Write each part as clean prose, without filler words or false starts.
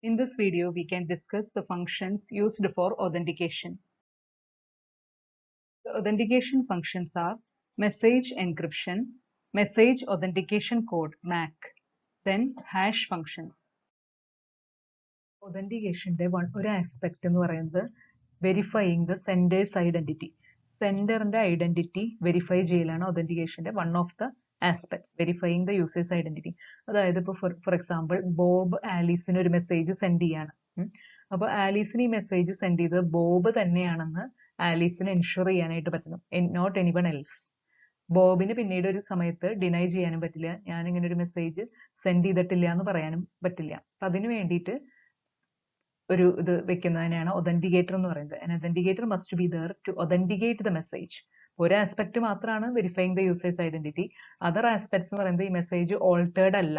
In this video, we can discuss the functions used for authentication. The authentication functions are message encryption, message authentication code MAC, then hash function. Authenticationന്റെ ഒരു aspect എന്ന് പറയുന്നത് verifying the sender's identity. സെൻഡറിന്റെ identity verify ചെയ്യലാണ് authenticationന്റെ one of the aspects. Verifying the user's identity. അതായത് ഇപ്പോൾ for example Bob ആലീസിന് ഒരു message send ചെയ്യാണ്. അപ്പോൾ ആലീസിന് ഈ മെസ്സേജ് സെൻഡ് ചെയ്തത് ബോബ് തന്നെയാണെന്ന് ആലീസിന് എൻഷുർ ചെയ്യാനായിട്ട് പറ്റണം, നോട്ട് എനിവൺ എൽസ്. ബോബിന് പിന്നീട് ഒരു സമയത്ത് ഡിനൈ ചെയ്യാനും പറ്റില്ല, ഞാൻ ഇങ്ങനെ ഒരു മെസ്സേജ് സെൻഡ് ചെയ്തിട്ടില്ല എന്ന് പറയാനും പറ്റില്ല. അപ്പൊ അതിനു വേണ്ടിയിട്ട് ഒരു ഇത് വെക്കുന്നതിനാണ് ഒതന്റിക്കേറ്റർ എന്ന് പറയുന്നത്. An authenticator must be there to authenticate the message. ഒരു ആസ്പെക്ട് മാത്രമാണ് verifying the user's identity. Other aspects എന്ന് പറയുന്നത് ഈ മെസ്സേജ് ഓൾട്ടേർഡ് അല്ല,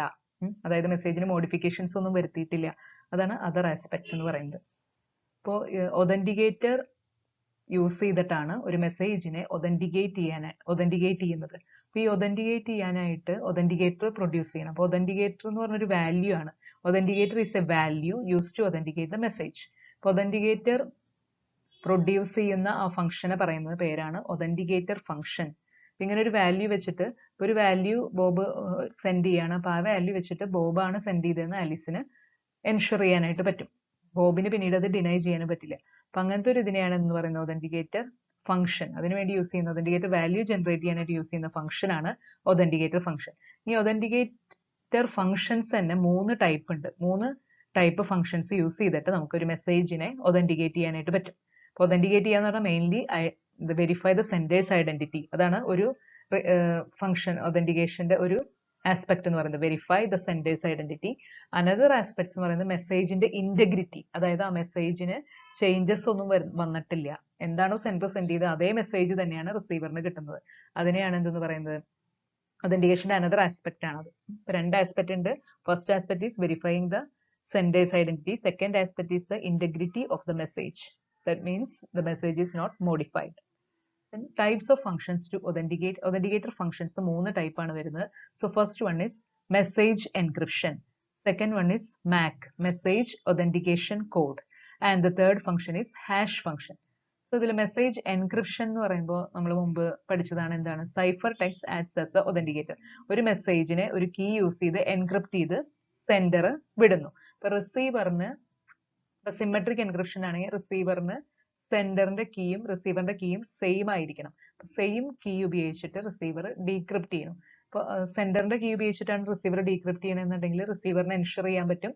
അതായത് മെസ്സേജിന് മോഡിഫിക്കേഷൻസ് ഒന്നും വരുത്തിയിട്ടില്ല, അതാണ് അതർ ആസ്പെക്ട് എന്ന് പറയുന്നത്. ഇപ്പോൾ ഒതന്റിക്കേറ്റർ യൂസ് ചെയ്തിട്ടാണ് ഒരു മെസ്സേജിനെ ഒതന്റിക്കേറ്റ് ചെയ്യുന്നത്. അപ്പൊ ഈ ഒതന്റിക്കേറ്റ് ചെയ്യാനായിട്ട് ഒതന്റിക്കേറ്റർ പ്രൊഡ്യൂസ് ചെയ്യണം. അപ്പൊ ഒതന്റിക്കേറ്റർ എന്ന് പറഞ്ഞൊരു വാല്യൂ ആണ്. Authenticator is a value use to authenticate the message. അപ്പൊ ഒതന്റിക്കേറ്റർ പ്രൊഡ്യൂസ് ചെയ്യുന്ന ആ ഫംഗ്ഷനെ പറയുന്നത് പേരാണ് ഒതന്റിക്കേറ്റർ ഫംഗ്ഷൻ. ഇങ്ങനെ ഒരു വാല്യൂ വെച്ചിട്ട് ഒരു വാല്യൂ ബോബ് സെൻഡ് ചെയ്യാണ്. അപ്പൊ ആ വാല്യൂ വെച്ചിട്ട് ബോബാണ് സെൻഡ് ചെയ്തതെന്ന് ആലീസിന് എൻഷുർ ചെയ്യാനായിട്ട് പറ്റും. ബോബിന് പിന്നീട് അത് ഡിനൈ ചെയ്യാനും പറ്റില്ല. അപ്പൊ അങ്ങനത്തെ ഒരു ഇതിനെയാണ് എന്ന് പറയുന്നത് ഒതന്റിക്കേറ്റർ ഫംഗ്ഷൻ. അതിനുവേണ്ടി യൂസ് ചെയ്യുന്ന ഒതന്റിക്കേറ്റർ വാല്യൂ ജനറേറ്റ് ചെയ്യാനായിട്ട് യൂസ് ചെയ്യുന്ന ഫംഗ്ഷൻ ആണ് ഒതന്റിക്കേറ്റർ ഫംഗ്ഷൻ. ഈ ഒതന്റിക്കേറ്റർ ഫംഗ്ഷൻസ് തന്നെ 3 ടൈപ്പ് ഉണ്ട്. 3 ടൈപ്പ് ഫംഗ്ഷൻസ് യൂസ് ചെയ്തിട്ട് നമുക്ക് ഒരു മെസ്സേജിനെ ഒതന്റിക്കേറ്റ് ചെയ്യാനായിട്ട് പറ്റും. ഒതന്റിക്കേറ്റ് ചെയ്യാന്ന് പറഞ്ഞാൽ mainly verify the sender's identity. അതാണ് ഒരു ഫംഗ്ഷൻ ഒതന്റിക്കേഷന്റെ ഒരു ആസ്പെക്ട് എന്ന് പറയുന്നത്, verify the sender's identity. Another aspects എന്ന് പറയുന്നത് മെസ്സേജിന്റെ ഇന്റഗ്രിറ്റി, അതായത് ആ മെസ്സേജിന് ചേഞ്ചസ് ഒന്നും വന്നിട്ടില്ല, എന്താണോ സെൻഡർ സെൻഡ് ചെയ്തത് അതേ മെസ്സേജ് തന്നെയാണ് റിസീവറിന് കിട്ടുന്നത്. അതിനെയാണ് എന്തെന്ന് പറയുന്നത്, ഒതന്റിക്കേഷന്റെ അനദർ ആസ്പെക്ട് ആണത്. രണ്ട് ആസ്പെക്ട് ഉണ്ട്. First aspect is verifying the sender's identity. Second aspect is the integrity of the message. That means the message is not modified. Types of functions to authenticate. Authenticator functions the 3 type ആണ് വരുന്നത്. So first one is message encryption, second one is MAC, message authentication code, and the third function is hash function. So ഇതിൽ message encryption എന്ന് പറയുമ്പോൾ നമ്മൾ മുമ്പ് പഠിച്ചതാണ്. എന്താണ്? Cipher text acts as the authenticator. ഒരു മെസ്സേജിനെ ഒരു കീ യൂസ് ചെയ്ത് എൻക്രിപ്റ്റ് ചെയ്ത് സെൻഡർ വിടുന്നു. ഇപ്പൊ റിസീവറിന് സിമെട്രിക് എൻക്രിപ്ഷൻ ആണെങ്കിൽ റിസീവറിന് സെൻഡറിന്റെ കീയും റിസീവറിന്റെ കീയും സെയിം ആയിരിക്കണം. സെയിം കീ ഉപയോഗിച്ചിട്ട് റിസീവർ ഡീക്രിപ്റ്റ് ചെയ്യണം. ഇപ്പൊ സെൻഡറിന്റെ കീ ഉപയോഗിച്ചിട്ടാണ് റിസീവർ ഡീക്രിപ്റ്റ് ചെയ്യണമെന്നുണ്ടെങ്കിൽ റിസീവറിന് എൻഷുർ ചെയ്യാൻ പറ്റും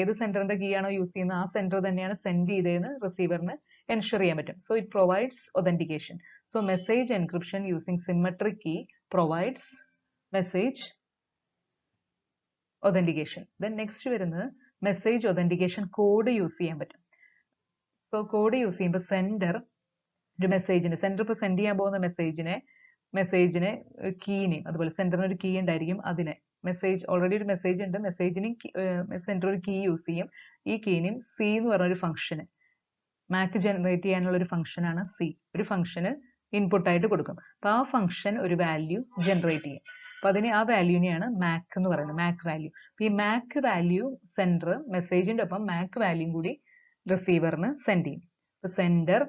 ഏത് സെൻഡറിന്റെ കീ ആണോ യൂസ് ചെയ്യുന്നത് ആ സെൻഡർ തന്നെയാണ് സെൻഡ് ചെയ്തതെന്ന് റിസീവറിന് എൻഷുർ ചെയ്യാൻ പറ്റും. So it provides authentication. So message encryption using symmetric key provides message authentication. Then next വരുന്നത് മെസ്സേജ് ഒതന്റിക്കേഷൻ കോഡ് യൂസ് ചെയ്യാൻ പറ്റും. സോ കോഡ് യൂസ് ചെയ്യുമ്പോൾ സെൻഡർ ഇപ്പോൾ സെൻഡ് ചെയ്യാൻ പോകുന്ന മെസ്സേജിനെ കീനെയും അതുപോലെ സെൻഡറിന് ഒരു കീ ഉണ്ടായിരിക്കും, അതിനെ ഓൾറെഡി ഒരു മെസ്സേജ് ഉണ്ട്, മെസ്സേജിനും സെൻഡർ ഒരു കീ യൂസ് ചെയ്യും. ഈ കീനെയും സി എന്ന് പറഞ്ഞൊരു ഫംഗ്ഷന് മാക്ക് ജനറേറ്റ് ചെയ്യാനുള്ള ഒരു ഫംഗ്ഷനാണ് സി. ഒരു ഫംഗ്ഷന് ഇൻപുട്ട് ആയിട്ട് കൊടുക്കും. അപ്പൊ ആ ഫംഗ്ഷൻ ഒരു വാല്യൂ ജനറേറ്റ് ചെയ്യും. അപ്പൊ ആ വാല്യൂനെയാണ് മാക്ക് എന്ന് പറയുന്നത്, മാക്ക് വാല്യൂ. അപ്പൊ ഈ മാക്ക് വാല്യൂ സെൻഡർ മെസ്സേജിന്റെ ഒപ്പം മാക്ക് വാല്യൂ കൂടി റിസീവറിന് സെൻഡ് ചെയ്യും. അപ്പൊ സെൻഡർ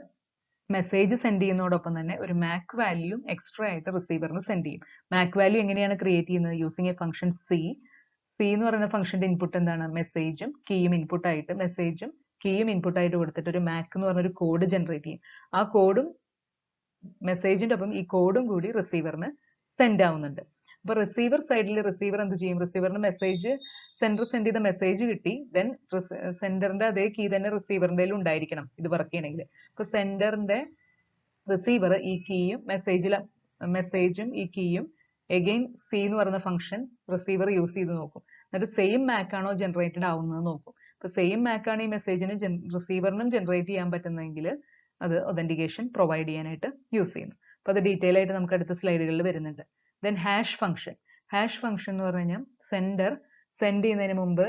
മെസ്സേജ് സെൻഡ് ചെയ്യുന്നതോടൊപ്പം തന്നെ ഒരു മാക്ക് വാല്യൂ എക്സ്ട്രാ ആയിട്ട് റിസീവറിന് സെൻഡ് ചെയ്യും. മാക്ക് വാല്യൂ എങ്ങനെയാണ് ക്രിയേറ്റ് ചെയ്യുന്നത്? Using A function C. C എന്ന് പറയുന്ന ഫംഗ്ഷന്റെ ഇൻപുട്ട് എന്താണ്? മെസ്സേജും കീയും ഇൻപുട്ട് ആയിട്ട് കൊടുത്തിട്ട് ഒരു മാക്ക് എന്ന് പറഞ്ഞൊരു കോഡ് ജനറേറ്റ് ചെയ്യും. ആ കോഡും മെസ്സേജിന്റെ ഒപ്പം ഈ കോഡും കൂടി റിസീവറിന് സെൻഡ് ആവുന്നുണ്ട്. അപ്പൊ റിസീവർ സൈഡിൽ റിസീവർ എന്ത് ചെയ്യും? റിസീവറിന് സെൻഡർ സെൻഡ് ചെയ്ത മെസ്സേജ് കിട്ടി, ദെൻ സെൻഡറിന്റെ അതേ കീ തന്നെ റിസീവറിന്റെ ഉണ്ടായിരിക്കണം ഇത് വർക്ക് ചെയ്യണമെങ്കിൽ. അപ്പൊ റിസീവർ ഈ കീയും മെസ്സേജും ഈ കീയും എഗെയിൻ സി എന്ന് പറയുന്ന ഫംഗ്ഷൻ റിസീവർ യൂസ് ചെയ്ത് നോക്കും. എന്നിട്ട് സെയിം മാക്ക് ആണോ ജനറേറ്റഡ് ആവുന്നത് നോക്കും. അപ്പൊ സെയിം മാക്ക് ആണ് ഈ മെസ്സേജിന് റിസീവറിനും ജനറേറ്റ് ചെയ്യാൻ പറ്റുന്നെങ്കിൽ അത് ഒതന്റിക്കേഷൻ പ്രൊവൈഡ് ചെയ്യാനായിട്ട് യൂസ് ചെയ്യുന്നു. അപ്പൊ അത് ഡീറ്റെയിൽ ആയിട്ട് നമുക്ക് അടുത്ത സ്ലൈഡുകളിൽ വരുന്നുണ്ട്. ദെൻ ഹാഷ് ഫംഗ്ഷൻ എന്ന് പറഞ്ഞു കഴിഞ്ഞാൽ സെൻഡർ സെൻഡ് ചെയ്യുന്നതിന് മുമ്പ്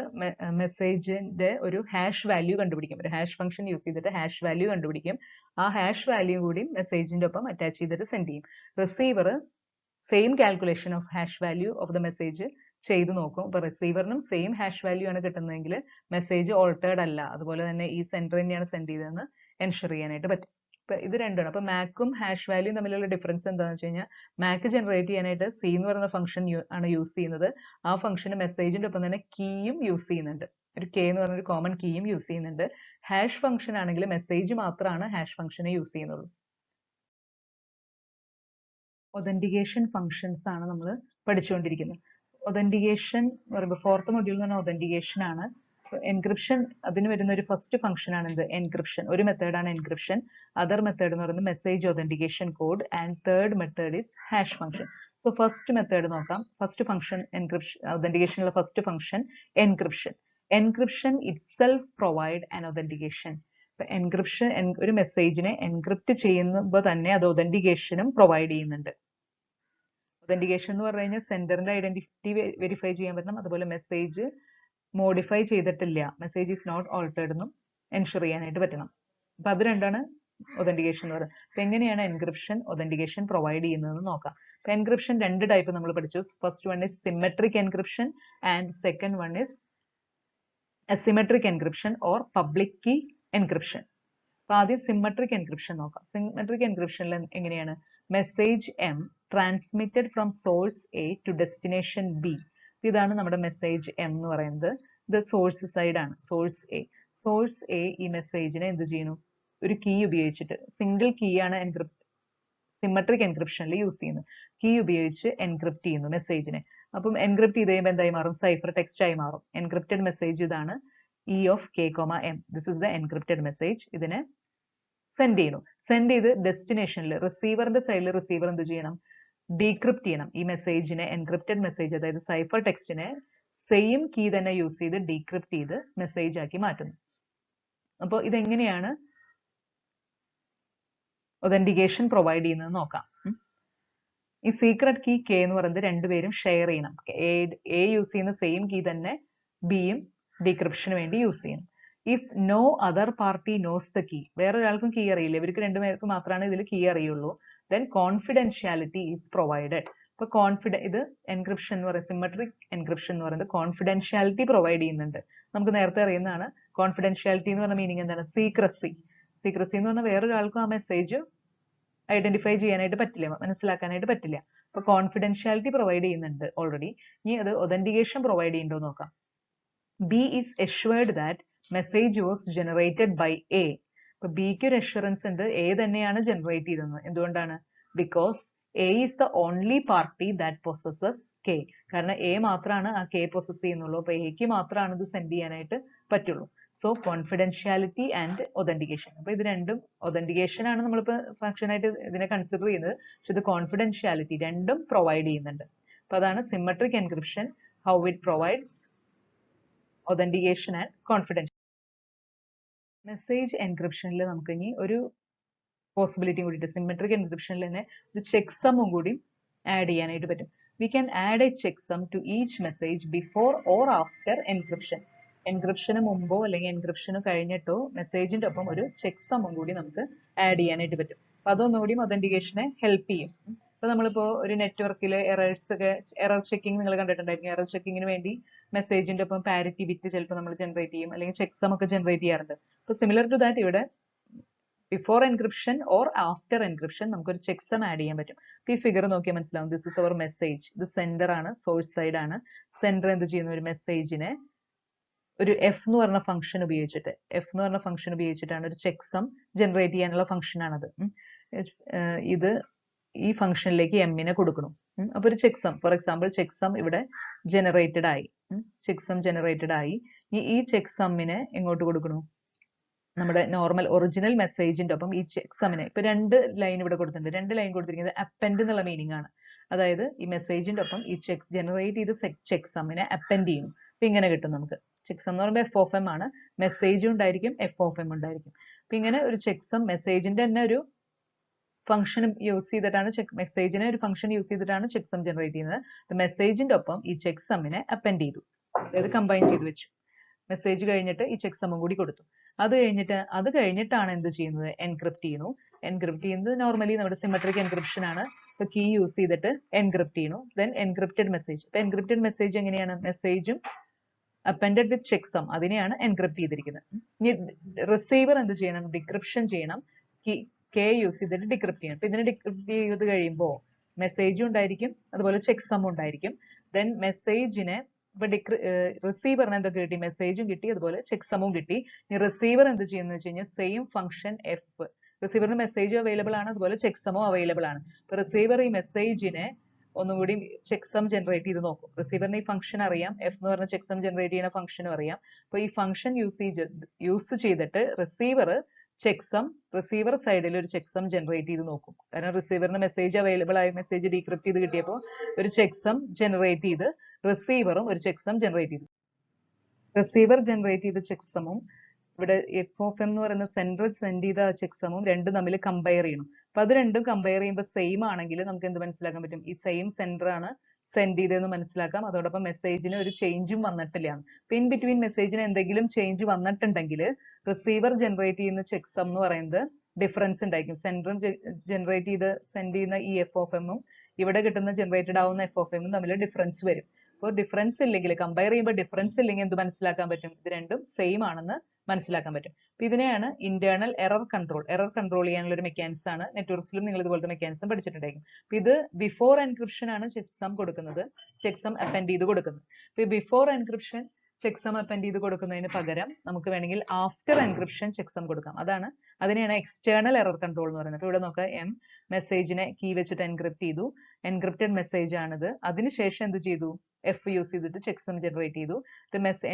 മെസ്സേജിന്റെ ഒരു ഹാഷ് വാല്യൂ കണ്ടുപിടിക്കും. ഒരു ഹാഷ് ഫംഗ്ഷൻ യൂസ് ചെയ്തിട്ട് ഹാഷ് വാല്യൂ കണ്ടുപിടിക്കും. ആ ഹാഷ് വാല്യൂ കൂടി മെസ്സേജിന്റെ ഒപ്പം അറ്റാച്ച് ചെയ്തിട്ട് സെൻഡ് ചെയ്യും. Receiver same calculation of hash value of the message ചെയ്ത് നോക്കും. ഇപ്പൊ റിസീവറിനും സെയിം ഹാഷ് വാല്യൂ ആണ് കിട്ടുന്നതെങ്കിൽ മെസ്സേജ് ഓൾട്ടേർഡ് അല്ല, അതുപോലെ തന്നെ ഈ സെൻഡർ തന്നെയാണ് സെൻഡ് ചെയ്തതെന്ന് എൻഷുർ ചെയ്യാനായിട്ട് പറ്റും. ഇപ്പൊ ഇത് രണ്ടാണ്. അപ്പൊ മാക്കും ഹാഷ് വാല്യൂ തമ്മിലുള്ള ഡിഫറൻസ് എന്താണെന്ന് വെച്ച് കഴിഞ്ഞാൽ മാക്ക് ജനറേറ്റ് ചെയ്യാനായിട്ട് സി എന്ന് പറയുന്ന ഫംഗ്ഷൻ ആണ് യൂസ് ചെയ്യുന്നത്. ആ ഫംഗ്ഷന് മെസ്സേജിന്റെ ഒപ്പം തന്നെ കീയും യൂസ് ചെയ്യുന്നുണ്ട്. ഒരു കെ എന്ന് പറഞ്ഞ ഒരു കോമൺ കീയും യൂസ് ചെയ്യുന്നുണ്ട്. ഹാഷ് ഫംഗ്ഷൻ ആണെങ്കിൽ മെസ്സേജ് മാത്രമാണ് ഹാഷ് ഫംഗ്ഷനെ യൂസ് ചെയ്യുന്നുള്ളൂ. ഒതന്റിക്കേഷൻ ഫംഗ്ഷൻസ് ആണ് നമ്മൾ പഠിച്ചുകൊണ്ടിരിക്കുന്നത്. ഒതന്റിക്കേഷൻ എന്ന് പറയുമ്പോൾ ഫോർത്ത് മൊഡ്യൂൾ എന്ന് പറഞ്ഞാൽ ഒതന്റിക്കേഷൻ ആണ്. എൻക്രിപ്ഷൻ അതിന് വരുന്ന ഒരു ഫസ്റ്റ് ഫംഗ്ഷൻ ആണ് എന്ത്? എൻക്രിപ്ഷൻ. ഒരു മെത്തേഡാണ് എൻക്രിപ്ഷൻ. അതർ മെത്തേഡ് എന്ന് പറയുന്നത് message authentication code and third method is hash function. So first method നോക്കാം. ഫസ്റ്റ് ഫംഗ്ഷൻ എൻക്രിപ്ഷൻ, ഒതന്റിക്കേഷനുള്ള first function encryption. Encryption itself provide an authentication. Encryption ഒരു മെസ്സേജിനെ എൻക്രിപ്റ്റ് ചെയ്യുമ്പോൾ തന്നെ അത് ഒതന്റിക്കേഷനും പ്രൊവൈഡ് ചെയ്യുന്നുണ്ട്. ഒതന്റിക്കേഷൻ എന്ന് പറഞ്ഞു കഴിഞ്ഞാൽ സെൻഡറിന്റെ ഐഡന്റിറ്റി വെരിഫൈ ചെയ്യാൻ പറ്റണം, അതുപോലെ മെസ്സേജ് മോഡിഫൈ ചെയ്തിട്ടില്ല, മെസ്സേജ് ഈസ് നോട്ട് ഓൾട്ടേർഡ് എന്നും എൻഷുർ ചെയ്യാനായിട്ട് പറ്റണം. അപ്പൊ അത് രണ്ടാണ് ഒതന്റിക്കേഷൻ എന്ന് പറയുന്നത്. അപ്പൊ എങ്ങനെയാണ് എൻക്രിപ്ഷൻ ഒതന്റിക്കേഷൻ പ്രൊവൈഡ് ചെയ്യുന്നതെന്ന് നോക്കാം. അപ്പൊ എൻക്രിപ്ഷൻ രണ്ട് ടൈപ്പ് നമ്മൾ പഠിച്ചു. First one is symmetric encryption and second one is asymmetric encryption or public key encryption. അപ്പൊ ആദ്യം സിമെട്രിക് എൻക്രിപ്ഷൻ നോക്കാം. സിമെട്രിക് എൻക്രിപ്ഷനിൽ എങ്ങനെയാണ്? Message M transmitted from source A to destination B. ഇതാണ് നമ്മുടെ മെസ്സേജ് എം എന്ന് പറയുന്നത്. ഇത് സോഴ്സ് സൈഡ് ആണ്, സോഴ്സ് എ. സോഴ്സ് എ ഈ മെസ്സേജിനെ എന്ത് ചെയ്യുന്നു? ഒരു കീ ഉപയോഗിച്ചിട്ട്, സിംഗിൾ കീ ആണ് സിമെട്രിക് എൻക്രിപ്ഷനിൽ യൂസ് ചെയ്യുന്നത്. കീ ഉപയോഗിച്ച് എൻക്രിപ്റ്റ് ചെയ്യുന്നു മെസ്സേജിനെ. അപ്പം എൻക്രിപ്റ്റ് ചെയ്ത് കഴിയുമ്പോൾ എന്തായി മാറും? സൈഫർ ടെക്സ്റ്റ് ആയി മാറും. എൻക്രിപ്റ്റഡ് മെസ്സേജ് ഇതാണ്, E of K comma M. This is the encrypted message. ഇതിനെ സെൻഡ് ചെയ്യുന്നു. സെൻഡ് ചെയ്ത് ഡെസ്റ്റിനേഷനിൽ റിസീവറിന്റെ സൈഡിൽ റിസീവർ എന്ത് ചെയ്യണം? ഡീക്രിപ്റ്റ് ചെയ്യണം. ഈ മെസ്സേജിനെ, എൻക്രിപ്റ്റഡ് മെസ്സേജ് അതായത് സൈഫർ ടെക്സ്റ്റിനെ സെയിം കീ തന്നെ യൂസ് ചെയ്ത് ഡീക്രിപ്റ്റ് ചെയ്ത് മെസ്സേജ് ആക്കി മാറ്റുന്നു. അപ്പോൾ ഇതെങ്ങനെയാണ് ഒതന്റിക്കേഷൻ പ്രൊവൈഡ് ചെയ്യുന്നത് നോക്കാം. ഈ സീക്രട്ട് കീ കെ എന്ന് പറയുന്നത് രണ്ടുപേരും ഷെയർ ചെയ്യണം. എ യൂസ് ചെയ്യുന്ന സെയിം കീ തന്നെ ബിയും ഡീക്രിപ്ഷന് വേണ്ടി യൂസ് ചെയ്യണം. If no other party knows the key, വേറൊരാൾക്കും കീ അറിയില്ല, ഇവർക്ക് രണ്ടുപേർക്ക് മാത്രമാണ് ഇതിൽ കീ അറിയുള്ളൂ, then confidentiality is provided. ഇപ്പൊ ഇത് എൻക്രിപ്ഷൻ എന്ന് പറയുന്നത്, സിമെട്രിക് എൻക്രിപ്ഷൻ എന്ന് പറയുന്നത് കോൺഫിഡൻഷ്യാലിറ്റി പ്രൊവൈഡ് ചെയ്യുന്നുണ്ട്. നമുക്ക് നേരത്തെ അറിയുന്നതാണ്. കോൺഫിഡൻഷ്യാലിറ്റി എന്ന് പറഞ്ഞ മീനിങ് എന്താണ്? സീക്രസി. സീക്രസി എന്ന് പറഞ്ഞാൽ വേറൊരാൾക്കും ആ മെസ്സേജ് ഐഡന്റിഫൈ ചെയ്യാനായിട്ട് പറ്റില്ല, മനസ്സിലാക്കാനായിട്ട് പറ്റില്ല. അപ്പൊ കോൺഫിഡൻഷ്യാലിറ്റി പ്രൊവൈഡ് ചെയ്യുന്നുണ്ട് ഓൾറെഡി. ഇനി അത് ഒതന്റിക്കേഷൻ പ്രൊവൈഡ് ചെയ്യുന്നുണ്ടോ നോക്കാം. B is assured that message was generated by A. ഇപ്പൊ ബിക്ക് ഒരു അഷുറൻസ് ഉണ്ട്, എ തന്നെയാണ് ജനറേറ്റ് ചെയ്തത്. എന്തുകൊണ്ടാണ്? Because A is the only party that possesses K. കാരണം എ മാത്രമാണ് ആ കെ പൊസസ് ചെയ്യുന്നുള്ളൂ. അപ്പൊ എക്ക് മാത്രമാണ് ഇത് സെൻഡ് ചെയ്യാനായിട്ട് പറ്റുള്ളൂ. So confidentiality and authentication. അപ്പൊ ഇത് രണ്ടും ഒതന്റിക്കേഷൻ ആണ് നമ്മളിപ്പോ ഫംഗ്ഷൻ ആയിട്ട് ഇതിനെ കൺസിഡർ ചെയ്യുന്നത്. പക്ഷെ ഇത് കോൺഫിഡൻഷ്യാലിറ്റി രണ്ടും പ്രൊവൈഡ് ചെയ്യുന്നുണ്ട്. അപ്പൊ അതാണ് symmetric encryption, how it provides authentication and confidentiality. Message എൻക്രിപ്ഷനിൽ നമുക്ക് ഇനി ഒരു പോസിബിലിറ്റി കൂടി, സിമെട്രിക് എൻക്രിപ്ഷനിൽ തന്നെ ഒരു ചെക്ക് സമ്മും കൂടി ആഡ് ചെയ്യാനായിട്ട് പറ്റും. We can add a checksum to each message before or after encryption. എൻക്രിപ്ഷന് മുമ്പോ അല്ലെങ്കിൽ എൻക്രിപ്ഷന് കഴിഞ്ഞിട്ടോ മെസ്സേജിന്റെ ഒപ്പം ഒരു ചെക്ക് സമ്മും കൂടി നമുക്ക് ആഡ് ചെയ്യാനായിട്ട് പറ്റും. അപ്പൊ അതൊന്നുകൂടി ഒതന്റിക്കേഷനെ ഹെൽപ്പ് ചെയ്യും. ഇപ്പൊ നമ്മളിപ്പോ ഒരു നെറ്റ്വർക്കിൽ എറർ ചെക്കിംഗ് നിങ്ങൾ കണ്ടിട്ടുണ്ടായിരിക്കും. എറർ ചെക്കിങ്ങിന് വേണ്ടി മെസ്സേജിന്റെ ഒപ്പം പാരിറ്റി ബിറ്റ് ചിലപ്പോൾ നമ്മൾ ജനറേറ്റ് ചെയ്യും, അല്ലെങ്കിൽ ചെക്ക് സം ഒക്കെ ജനറേറ്റ് ചെയ്യാറുണ്ട്. അപ്പൊ സിമിലർ ടു ദാറ്റ് ഇവിടെ before encryption or after encryption നമുക്കൊരു ചെക്ക് സം ആഡ് ചെയ്യാൻ പറ്റും. ഈ ഫിഗർ നോക്കിയാൽ മനസ്സിലാവും. This is our message. ഇത് സെൻഡർ ആണ്, സോഴ്സ് സൈഡ് ആണ്. സെൻഡർ എന്ത് ചെയ്യുന്നു? ഒരു മെസ്സേജിനെ ഒരു എഫ് എന്ന് പറഞ്ഞ ഫംഗ്ഷൻ ഉപയോഗിച്ചിട്ടാണ് ഒരു ചെക്ക് സം ജനറേറ്റ് ചെയ്യാനുള്ള ഫംഗ്ഷൻ ആണത്. ഇത് ഈ ഫംഗ്ഷനിലേക്ക് എമ്മിനെ കൊടുക്കണം. അപ്പൊ ഒരു checksum, for example checksum ഇവിടെ ജനറേറ്റഡ് ആയി. ഈ ചെക്ക് സമ്മിനെ എങ്ങോട്ട് കൊടുക്കണം? നമ്മുടെ നോർമൽ ഒറിജിനൽ മെസ്സേജിന്റെ ഒപ്പം ഈ ചെക്ക് സമ്മിനെ, ഇപ്പൊ രണ്ട് ലൈൻ ഇവിടെ കൊടുത്തിട്ടുണ്ട്. രണ്ട് ലൈൻ കൊടുത്തിരിക്കുന്നത് അപ്പൻഡ് എന്നുള്ള മീനിങ് ആണ്. അതായത് ഈ മെസ്സേജിന്റെ ഒപ്പം ഈ ജനറേറ്റ് ചെയ്ത ചെക്ക് സമ്മിനെ അപ്പൻഡ് ചെയ്യും. അപ്പൊ ഇങ്ങനെ കിട്ടും നമുക്ക്. ചെക്ക് സം എന്ന് പറയുമ്പോൾ എഫ് ഓഫ് എം ആണ്, മെസ്സേജും ഉണ്ടായിരിക്കും, എഫ് ഓഫ് എം ഉണ്ടായിരിക്കും. അപ്പൊ ഇങ്ങനെ ഒരു ചെക്ക് സം മെസ്സേജിന്റെ തന്നെ ഒരു ഫംഗ്ഷൻ യൂസ് ചെയ്തിട്ടാണ് മെസ്സേജിനെ ഒരു ഫംഗ്ഷൻ യൂസ് ചെയ്തിട്ടാണ് ചെക്ക് സം ജനറേറ്റ് ചെയ്യുന്നത്. മെസ്സേജിന്റെ ഒപ്പം ഈ ചെക്ക് സമ്മിനെ അപ്പൻഡ് ചെയ്തു, അതായത് കമ്പൈൻ ചെയ്ത് വെച്ചു. മെസ്സേജ് കഴിഞ്ഞിട്ട് ഈ ചെക്ക് സമ്മും കൂടി കൊടുത്തു. അത് കഴിഞ്ഞിട്ടാണ് എന്ത് ചെയ്യുന്നത്? എൻക്രിപ്റ്റ് ചെയ്യുന്നു. എൻക്രിപ്റ്റ് ചെയ്യുന്നത് നോർമലി നമ്മുടെ സിമെട്രിക് എൻക്രിപ്ഷൻ ആണ്. ഇപ്പൊ കീ യൂസ് ചെയ്തിട്ട് എൻക്രിപ്റ്റ് ചെയ്യണു. Then encrypted message. ഇപ്പൊ എൻക്രിപ്റ്റഡ് മെസ്സേജ് എങ്ങനെയാണ്? മെസ്സേജും അപ്പൻഡഡ് വിത്ത് ചെക്ക് സം, അതിനെയാണ് എൻക്രിപ്റ്റ് ചെയ്തിരിക്കുന്നത്. ഇനി റിസീവർ എന്ത് ചെയ്യണം? ഡിക്രിപ്ഷൻ ചെയ്യണം. കെ യൂസ് ചെയ്തിട്ട് ഡിക്രിപ്റ്റ് ചെയ്യണം. അപ്പൊ ഇതിനെ ഡിക്രിപ്റ്റ് ചെയ്ത് കഴിയുമ്പോൾ മെസ്സേജും ഉണ്ടായിരിക്കും, അതുപോലെ ചെക്ക് സമ്മും ഉണ്ടായിരിക്കും. ദെൻ മെസ്സേജിനെ ഇപ്പൊ റിസീവറിന് എന്തൊക്കെ കിട്ടി? മെസ്സേജും കിട്ടി, അതുപോലെ ചെക്ക് സമ്മും കിട്ടി. ഈ റിസീവർ എന്ത് ചെയ്യുന്നത് വെച്ച് കഴിഞ്ഞാൽ സെയിം ഫംഗ്ഷൻ എഫ്, റിസീവറിന് മെസ്സേജും അവൈലബിൾ ആണ്, അതുപോലെ ചെക്ക് സമ്മും അവൈലബിൾ ആണ്. ഇപ്പൊ റിസീവർ ഈ മെസ്സേജിനെ ഒന്നുകൂടി ചെക്ക് സം ജനറേറ്റ് ചെയ്ത് നോക്കും. റിസീവറിന് ഈ ഫംഗ്ഷൻ അറിയാം, എഫ് എന്ന് പറഞ്ഞ ചെക്ക് സം ജനറേറ്റ് ചെയ്യുന്ന ഫംഗ്ഷനും അറിയാം. അപ്പൊ ഈ ഫംഗ്ഷൻ യൂസ് ചെയ്തിട്ട് റിസീവർ ചെക്ക് സം, റിസീവർ സൈഡിൽ ഒരു ചെക്ക് സം ജനറേറ്റ് ചെയ്ത് നോക്കും. കാരണം റിസീവറിന് മെസ്സേജ് അവൈലബിൾ ആയി, മെസ്സേജ് ഡീക്രിപ്റ്റ് ചെയ്ത് കിട്ടിയപ്പോൾ ഒരു ചെക്ക് സം ജനറേറ്റ് ചെയ്ത് റിസീവറും ഒരു ചെക്ക് സം ജനറേറ്റ് ചെയ്തു. റിസീവർ ജനറേറ്റ് ചെയ്ത ചെക്ക് സമ്മും ഇവിടെ എഫ് ഓഫ് എം എന്ന് പറയുന്ന സെൻട്രൽ സെൻഡ് ചെയ്ത ചെക്ക് സമ്മും രണ്ടും തമ്മിൽ കമ്പയർ ചെയ്യണം. അപ്പൊ അത് രണ്ടും കമ്പയർ ചെയ്യുമ്പോൾ സെയിം ആണെങ്കിൽ നമുക്ക് എന്ത് മനസ്സിലാക്കാൻ പറ്റും? ഈ സെയിം സെൻഡർ ആണ് സെൻഡ് ചെയ്തതെന്ന് മനസ്സിലാക്കാം. അതോടൊപ്പം മെസ്സേജിന് ഒരു ചേഞ്ചും വന്നിട്ടില്ല. അപ്പൊ ഇൻ ബിറ്റ്വീൻ മെസ്സേജിന് എന്തെങ്കിലും ചേഞ്ച് വന്നിട്ടുണ്ടെങ്കിൽ റിസീവർ ജനറേറ്റ് ചെയ്യുന്ന ചെക്ക് സം എന്ന് പറയുന്നത് ഡിഫറൻസ് ഉണ്ടായിരിക്കും. സെൻഡർ ജനറേറ്റ് ചെയ്ത് സെൻഡ് ചെയ്യുന്ന ഈ എഫ് ഓഫ് എമ്മും ഇവിടെ കിട്ടുന്ന ജനറേറ്റഡ് ആവുന്ന എഫ് ഓഫ് എമ്മും തമ്മിൽ ഡിഫറൻസ് വരും. അപ്പോൾ ഡിഫറൻസ് ഇല്ലെങ്കിൽ, കമ്പയർ ചെയ്യുമ്പോൾ ഡിഫറൻസ് ഇല്ലെങ്കിൽ എന്ത് മനസ്സിലാക്കാൻ പറ്റും? ഇത് രണ്ടും സെയിം ആണെന്ന് മനസ്സിലാക്കാൻ പറ്റും. അപ്പൊ ഇതിനെയാണ് internal error control. Error control ചെയ്യാനുള്ള ഒരു മെക്കാനിസം ആണ്. നെറ്റ്വർക്സിലും നിങ്ങൾ ഇതുപോലത്തെ മെക്കാനിസം പഠിച്ചിട്ടുണ്ടായിരിക്കും. അപ്പൊ ഇത് ബിഫോർ എൻക്രിപ്ഷൻ ആണ് ചെക്ക് സം കൊടുക്കുന്നത്, ചെക്ക് സം അപ്പൻഡ് ചെയ്ത് കൊടുക്കുന്നത്. അപ്പൊ before encryption checksum append ചെയ്ത് കൊടുക്കുന്നതിന് പകരം നമുക്ക് വേണമെങ്കിൽ ആഫ്റ്റർ എൻക്രിപ്ഷൻ ചെക്ക് സം കൊടുക്കാം. അതിനെയാണ് എക്സ്റ്റേണൽ എറർ കൺട്രോൾ എന്ന് പറയുന്നത്. ഇവിടെ നോക്കുക, എം മെസ്സേജിനെ കീ വെച്ചിട്ട് എൻക്രിപ്റ്റ് ചെയ്തു, എൻക്രിപ്റ്റഡ് മെസ്സേജ് ആണിത്. അതിനുശേഷം എന്ത് ചെയ്തു? എഫ് യൂസ് ചെയ്തിട്ട് ചെക്ക് സം ജനറേറ്റ് ചെയ്തു.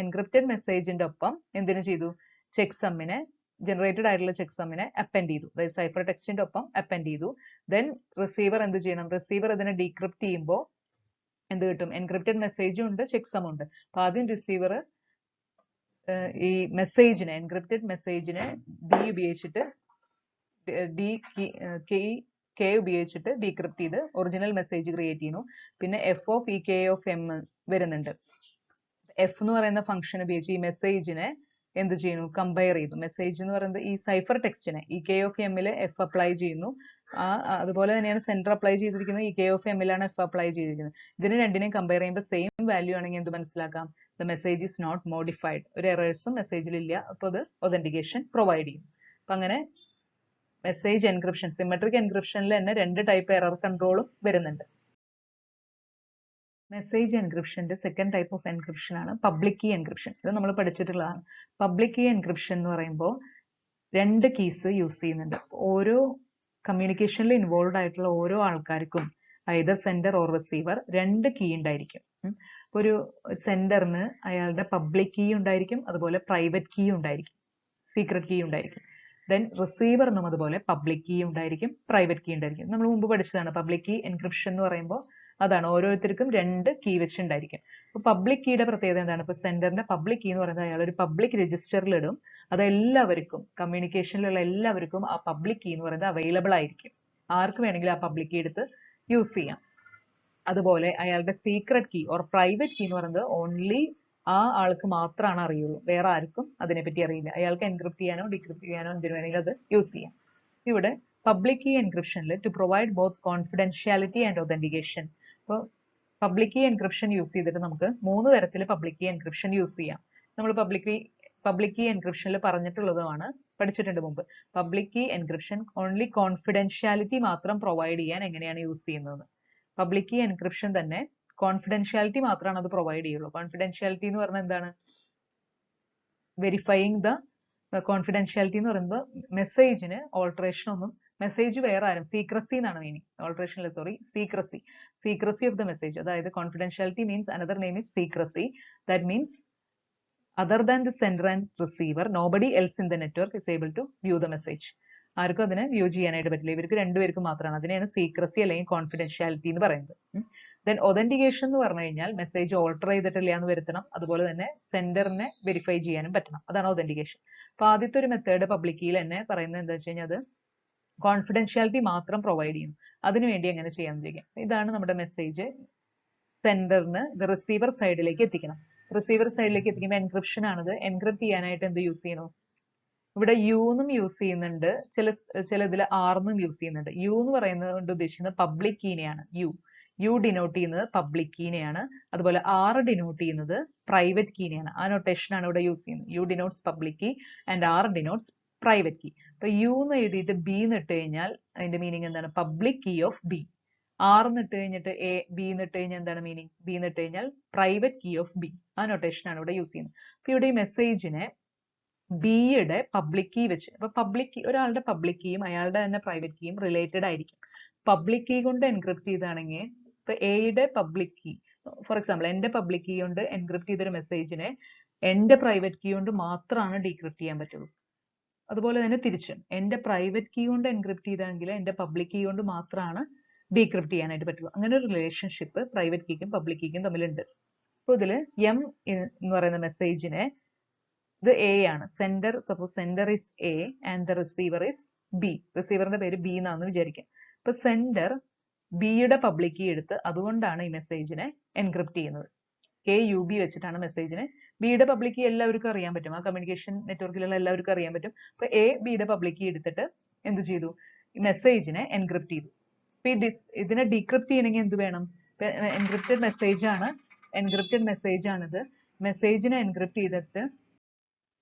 എൻക്രിപ്റ്റഡ് മെസ്സേജിന്റെ ഒപ്പം എന്തിനു ചെയ്തു? ചെക്ക് സമ്മിനെ, ജനറേറ്റഡ് ആയിട്ടുള്ള ചെക്ക് സമ്മിനെ അപ്പൻഡ് ചെയ്തു, അതായത് സൈഫർ ടെക്സ്റ്റിന്റെ ഒപ്പം അപ്പൻഡ് ചെയ്തു. ദെൻ റിസീവർ എന്ത് ചെയ്യണം? റിസീവർ ഇതിനെ ഡീക്രിപ്റ്റ് ചെയ്യുമ്പോൾ എന്ത് കിട്ടും? എൻക്രിപ്റ്റഡ് മെസ്സേജും ഉണ്ട്, ചെക്ക് സമ്മും ഉണ്ട്. അപ്പൊ ആദ്യം റിസീവർ ഈ മെസ്സേജിനെ, എൻക്രിപ്റ്റഡ് മെസ്സേജിനെ ഡി ഉപയോഗിച്ചിട്ട് കെ ഉപയോഗിച്ചിട്ട് ഡീക്രിപ്റ്റ് ചെയ്ത് ഒറിജിനൽ മെസ്സേജ് ക്രിയേറ്റ് ചെയ്യുന്നു. പിന്നെ F of E K of M വരുന്നുണ്ട്. എഫ് എന്ന് പറയുന്ന ഫംഗ്ഷൻ ഉപയോഗിച്ച് ഈ മെസ്സേജിനെ എന്ത് ചെയ്യുന്നു? കമ്പയർ ചെയ്തു. മെസ്സേജ് എന്ന് പറയുന്നത് ഈ സൈഫർ ടെക്സ്റ്റിനെ ഇ കെ ഓഫ് എമ്മിൽ എഫ് അപ്ലൈ ചെയ്യുന്നു. അതുപോലെ തന്നെയാണ് സെൻറ്റർ അപ്ലൈ ചെയ്തിരിക്കുന്നത്, ഇ കെ ഓഫ് എമ്മിലാണ് എഫ് അപ്ലൈ ചെയ്തിരിക്കുന്നത്. ഇതിന് രണ്ടിനെയും കമ്പയർ ചെയ്യുമ്പോൾ സെയിം വാല്യൂ ആണെങ്കിൽ എന്ത് മനസ്സിലാക്കാം? The message is not modified, ഒരു എറേഴ്സും മെസ്സേജിൽ ഇല്ല. അപ്പോൾ അത് ഒതന്റിക്കേഷൻ പ്രൊവൈഡ് ചെയ്യും. അപ്പൊ അങ്ങനെ മെസ്സേജ് എൻക്രിപ്ഷൻ, സിമെട്രിക് എൻക്രിപ്ഷനിൽ തന്നെ രണ്ട് ടൈപ്പ് എറർ കൺട്രോളും വരുന്നുണ്ട്. മെസ്സേജ് എൻക്രിപ്ഷന്റെ സെക്കൻഡ് ടൈപ്പ് ഓഫ് എൻക്രിപ്ഷൻ ആണ് പബ്ലിക് കീ എൻക്രിപ്ഷൻ. ഇത് നമ്മൾ പഠിച്ചിട്ടുള്ളതാണ്. പബ്ലിക് കീ എൻക്രിപ്ഷൻ എന്ന് പറയുമ്പോൾ രണ്ട് കീസ് യൂസ് ചെയ്യുന്നുണ്ട്. ഓരോ കമ്മ്യൂണിക്കേഷനിൽ ഇൻവോൾവ് ആയിട്ടുള്ള ഓരോ ആൾക്കാർക്കും ഐദർ സെൻഡർ ഓർ റിസീവർ രണ്ട് കീ ഉണ്ടായിരിക്കും. ഒരു സെൻഡറിന് അയാളുടെ പബ്ലിക് കീ ഉണ്ടായിരിക്കും, അതുപോലെ പ്രൈവറ്റ് കീ ഉണ്ടായിരിക്കും, സീക്രട്ട് കീ ഉണ്ടായിരിക്കും. ദെൻ റിസീവറിനും അതുപോലെ പബ്ലിക് കീ ഉണ്ടായിരിക്കും, പ്രൈവറ്റ് കീ ഉണ്ടായിരിക്കും. നമ്മൾ മുമ്പ് പഠിച്ചതാണ് പബ്ലിക് കീ എൻക്രിപ്ഷൻ എന്ന് പറയുമ്പോൾ അതാണ്, ഓരോരുത്തർക്കും രണ്ട് കീ വെച്ചുണ്ടായിരിക്കും. അപ്പൊ പബ്ലിക് കീയുടെ പ്രത്യേകത എന്താണ്? ഇപ്പൊ സെൻഡറിന്റെ പബ്ലിക് കീ എന്ന് പറയുന്നത് അയാൾ ഒരു പബ്ലിക് രജിസ്റ്ററിൽ ഇടും. അത് എല്ലാവർക്കും, കമ്മ്യൂണിക്കേഷനിലുള്ള എല്ലാവർക്കും ആ പബ്ലിക് കീ എന്ന് പറയുന്നത് അവൈലബിൾ ആയിരിക്കും. ആർക്ക് വേണമെങ്കിലും ആ പബ്ലിക് കീ എടുത്ത് യൂസ് ചെയ്യാം. അതുപോലെ അയാളുടെ secret key or private key എന്ന് പറയുന്നത് ഓൺലി ആ ആൾക്ക് മാത്രമാണ് അറിയുള്ളൂ, വേറെ ആർക്കും അതിനെപ്പറ്റി അറിയില്ല. അയാൾക്ക് എൻക്രിപ്റ്റ് ചെയ്യാനോ ഡിക്രിപ്റ്റ് ചെയ്യാനോ എന്തിനു വേണമെങ്കിലും അത് യൂസ് ചെയ്യാം. ഇവിടെ പബ്ലിക് കീ എൻക്രിപ്ഷനിൽ to provide both confidentiality and authentication. ഇപ്പോൾ പബ്ലിക് കീ എൻക്രിപ്ഷൻ യൂസ് ചെയ്തിട്ട് നമുക്ക് 3 തരത്തിൽ പബ്ലിക് കീ എൻക്രിപ്ഷൻ യൂസ് ചെയ്യാം. നമ്മൾ പബ്ലിക് കീ എൻക്രിപ്ഷനിൽ പറഞ്ഞിട്ടുള്ളതുമാണ്, പഠിച്ചിട്ടുണ്ട് മുമ്പ്. Public key encryption only confidentiality മാത്രം പ്രൊവൈഡ് ചെയ്യാൻ എങ്ങനെയാണ് യൂസ് ചെയ്യുന്നത്? പബ്ലിക് കീ എൻക്രിപ്ഷൻ തന്നെ കോൺഫിഡൻഷ്യാലിറ്റി മാത്രമാണ് അത് പ്രൊവൈഡ് ചെയ്യുള്ളൂ. കോൺഫിഡൻഷ്യാലിറ്റി എന്ന് പറഞ്ഞാൽ എന്താണ്? വെരിഫൈയിങ് ദ കോൺഫിഡൻഷ്യാലിറ്റി എന്ന് പറയുമ്പോൾ മെസ്സേജിന് ഓൾട്ടറേഷൻ ഒന്നും, മെസ്സേജ് വേറെ ആരും, സീക്രസി എന്നാണ് മീനിങ്, ഓൾട്ടറേഷൻ അല്ല, sorry, secrecy of the message. അതായത് confidentiality means another name is secrecy. That means other than the sender and receiver, nobody else in the network is able to view the message. ആർക്കും അതിനെ view ചെയ്യാനായിട്ട് പറ്റില്ല, ഇവർക്ക് രണ്ടുപേർക്കും മാത്രമാണ്. അതിനെയാണ് secrecy അല്ലെങ്കിൽ കോൺഫിഡൻഷ്യാലിറ്റി എന്ന് പറയുന്നത്. ദെൻ ഒതന്റിക്കേഷൻ എന്ന് പറഞ്ഞു കഴിഞ്ഞാൽ മെസ്സേജ് ഓൾട്ടർ ചെയ്തിട്ടില്ല എന്ന് വരുത്തണം, അതുപോലെ തന്നെ സെൻഡറിനെ വെരിഫൈ ചെയ്യാനും പറ്റണം. അതാണ് ഒതന്റിക്കേഷൻ. അപ്പൊ ആദ്യത്തെ ഒരു മെത്തേഡ് പബ്ലിക് കീയിൽ തന്നെ പറയുന്നത് എന്താ വെച്ച് കഴിഞ്ഞാൽ അത് കോൺഫിഡൻഷ്യാലിറ്റി മാത്രം പ്രൊവൈഡ് ചെയ്യുന്നു. അതിനുവേണ്ടി എങ്ങനെ ചെയ്യാൻ ചോദിക്കാം. ഇതാണ് നമ്മുടെ മെസ്സേജ് സെൻഡറിന് റിസീവർ സൈഡിലേക്ക് എത്തിക്കണം. റിസീവർ സൈഡിലേക്ക് എത്തിക്കുമ്പോൾ എൻക്രിപ്ഷൻ ആണത്. എൻക്രിപ്റ്റ് ചെയ്യാനായിട്ട് എന്ത് യൂസ് ചെയ്യണു? ഇവിടെ യു എന്നും യൂസ് ചെയ്യുന്നുണ്ട്, ചില ഇതിൽ ആർ എന്നും യൂസ് ചെയ്യുന്നുണ്ട്. യു എന്ന് പറയുന്നത് കൊണ്ട് ഉദ്ദേശിക്കുന്നത് പബ്ലിക് കീനെയാണ്. യു ഡിനോട്ട് ചെയ്യുന്നത് പബ്ലിക് കീനെയാണ്. അതുപോലെ ആർ ഡിനോട്ട് ചെയ്യുന്നത് പ്രൈവറ്റ് കീനെയാണ്. ആ നൊട്ടേഷനാണ് ഇവിടെ യൂസ് ചെയ്യുന്നത്. U denotes public key and R denotes private key. അപ്പൊ യു എന്ന് എഴുതിയിട്ട് ബി എന്ന് ഇട്ട് കഴിഞ്ഞാൽ അതിന്റെ മീനിങ് എന്താണ്? Public key of B. R എന്ന് ഇട്ട് കഴിഞ്ഞിട്ട് എ, ബി എന്ന് ഇട്ട് കഴിഞ്ഞാൽ എന്താണ് മീനിങ്? ബി എന്ന് ഇട്ട് കഴിഞ്ഞാൽ പ്രൈവറ്റ് കീ ഓഫ് ബി. ആ നൊട്ടേഷനാണ് ഇവിടെ യൂസ് ചെയ്യുന്നത്. അപ്പൊ ഇവിടെ ഈ മെസ്സേജിനെ ബിയുടെ പബ്ലിക് കീ വെച്ച്, അപ്പൊ പബ്ലിക് കീ, ഒരാളുടെ പബ്ലിക് കീയും അയാളുടെ തന്നെ പ്രൈവറ്റ് കീയും റിലേറ്റഡ് ആയിരിക്കും. പബ്ലിക് കീ കൊണ്ട് എൻക്രിപ്റ്റ് ചെയ്താണെങ്കിൽ ഇപ്പൊ എയുടെ പബ്ലിക് കീ, ഫോർ എക്സാമ്പിൾ എന്റെ പബ്ലിക് കീ കൊണ്ട് എൻക്രിപ്റ്റ് ചെയ്തൊരു മെസ്സേജിനെ എന്റെ പ്രൈവറ്റ് കീ കൊണ്ട് മാത്രമാണ് ഡീക്രിപ്റ്റ് ചെയ്യാൻ പറ്റുള്ളൂ. അതുപോലെ തന്നെ തിരിച്ചും എന്റെ പ്രൈവറ്റ് കീ കൊണ്ട് എൻക്രിപ്റ്റ് ചെയ്താണെങ്കിൽ എന്റെ പബ്ലിക് കീ കൊണ്ട് മാത്രമാണ് ഡീക്രിപ്റ്റ് ചെയ്യാനായിട്ട് പറ്റുള്ളൂ. അങ്ങനെ ഒരു റിലേഷൻഷിപ്പ് പ്രൈവറ്റ് കീക്കും പബ്ലിക് കീക്കും തമ്മിലുണ്ട്. അപ്പൊ ഇതില് എം എന്ന് പറയുന്ന മെസ്സേജിനെ, ഇത് എ ആണ്, sender, suppose sender is A and the receiver is B. റിസീവറിന്റെ പേര് ബി എന്നാണെന്ന് വിചാരിക്കാം. അപ്പൊ സെൻഡർ ബിയുടെ പബ്ലിക് കീ എടുത്ത് അതുകൊണ്ടാണ് ഈ മെസ്സേജിനെ എൻക്രിപ്റ്റ് ചെയ്യുന്നത്. KUB വെച്ചിട്ടാണ് മെസ്സേജിനെ, ബിയുടെ പബ്ലിക് കീ എല്ലാവർക്കും അറിയാൻ പറ്റും, ആ കമ്മ്യൂണിക്കേഷൻ നെറ്റ്വർക്കിലുള്ള എല്ലാവർക്കും അറിയാൻ പറ്റും. അപ്പൊ എ ബിയുടെ പബ്ലിക് കീ എടുത്തിട്ട് എന്ത് ചെയ്തു? മെസ്സേജിനെ എൻക്രിപ്റ്റ് ചെയ്തു. അപ്പൊ ഇതിനെ ഡീക്രിപ്റ്റ് ചെയ്യണമെങ്കിൽ എന്ത് വേണം? എൻക്രിപ്റ്റഡ് മെസ്സേജ് ആണിത്. മെസ്സേജിനെ എൻക്രിപ്റ്റ് ചെയ്തിട്ട്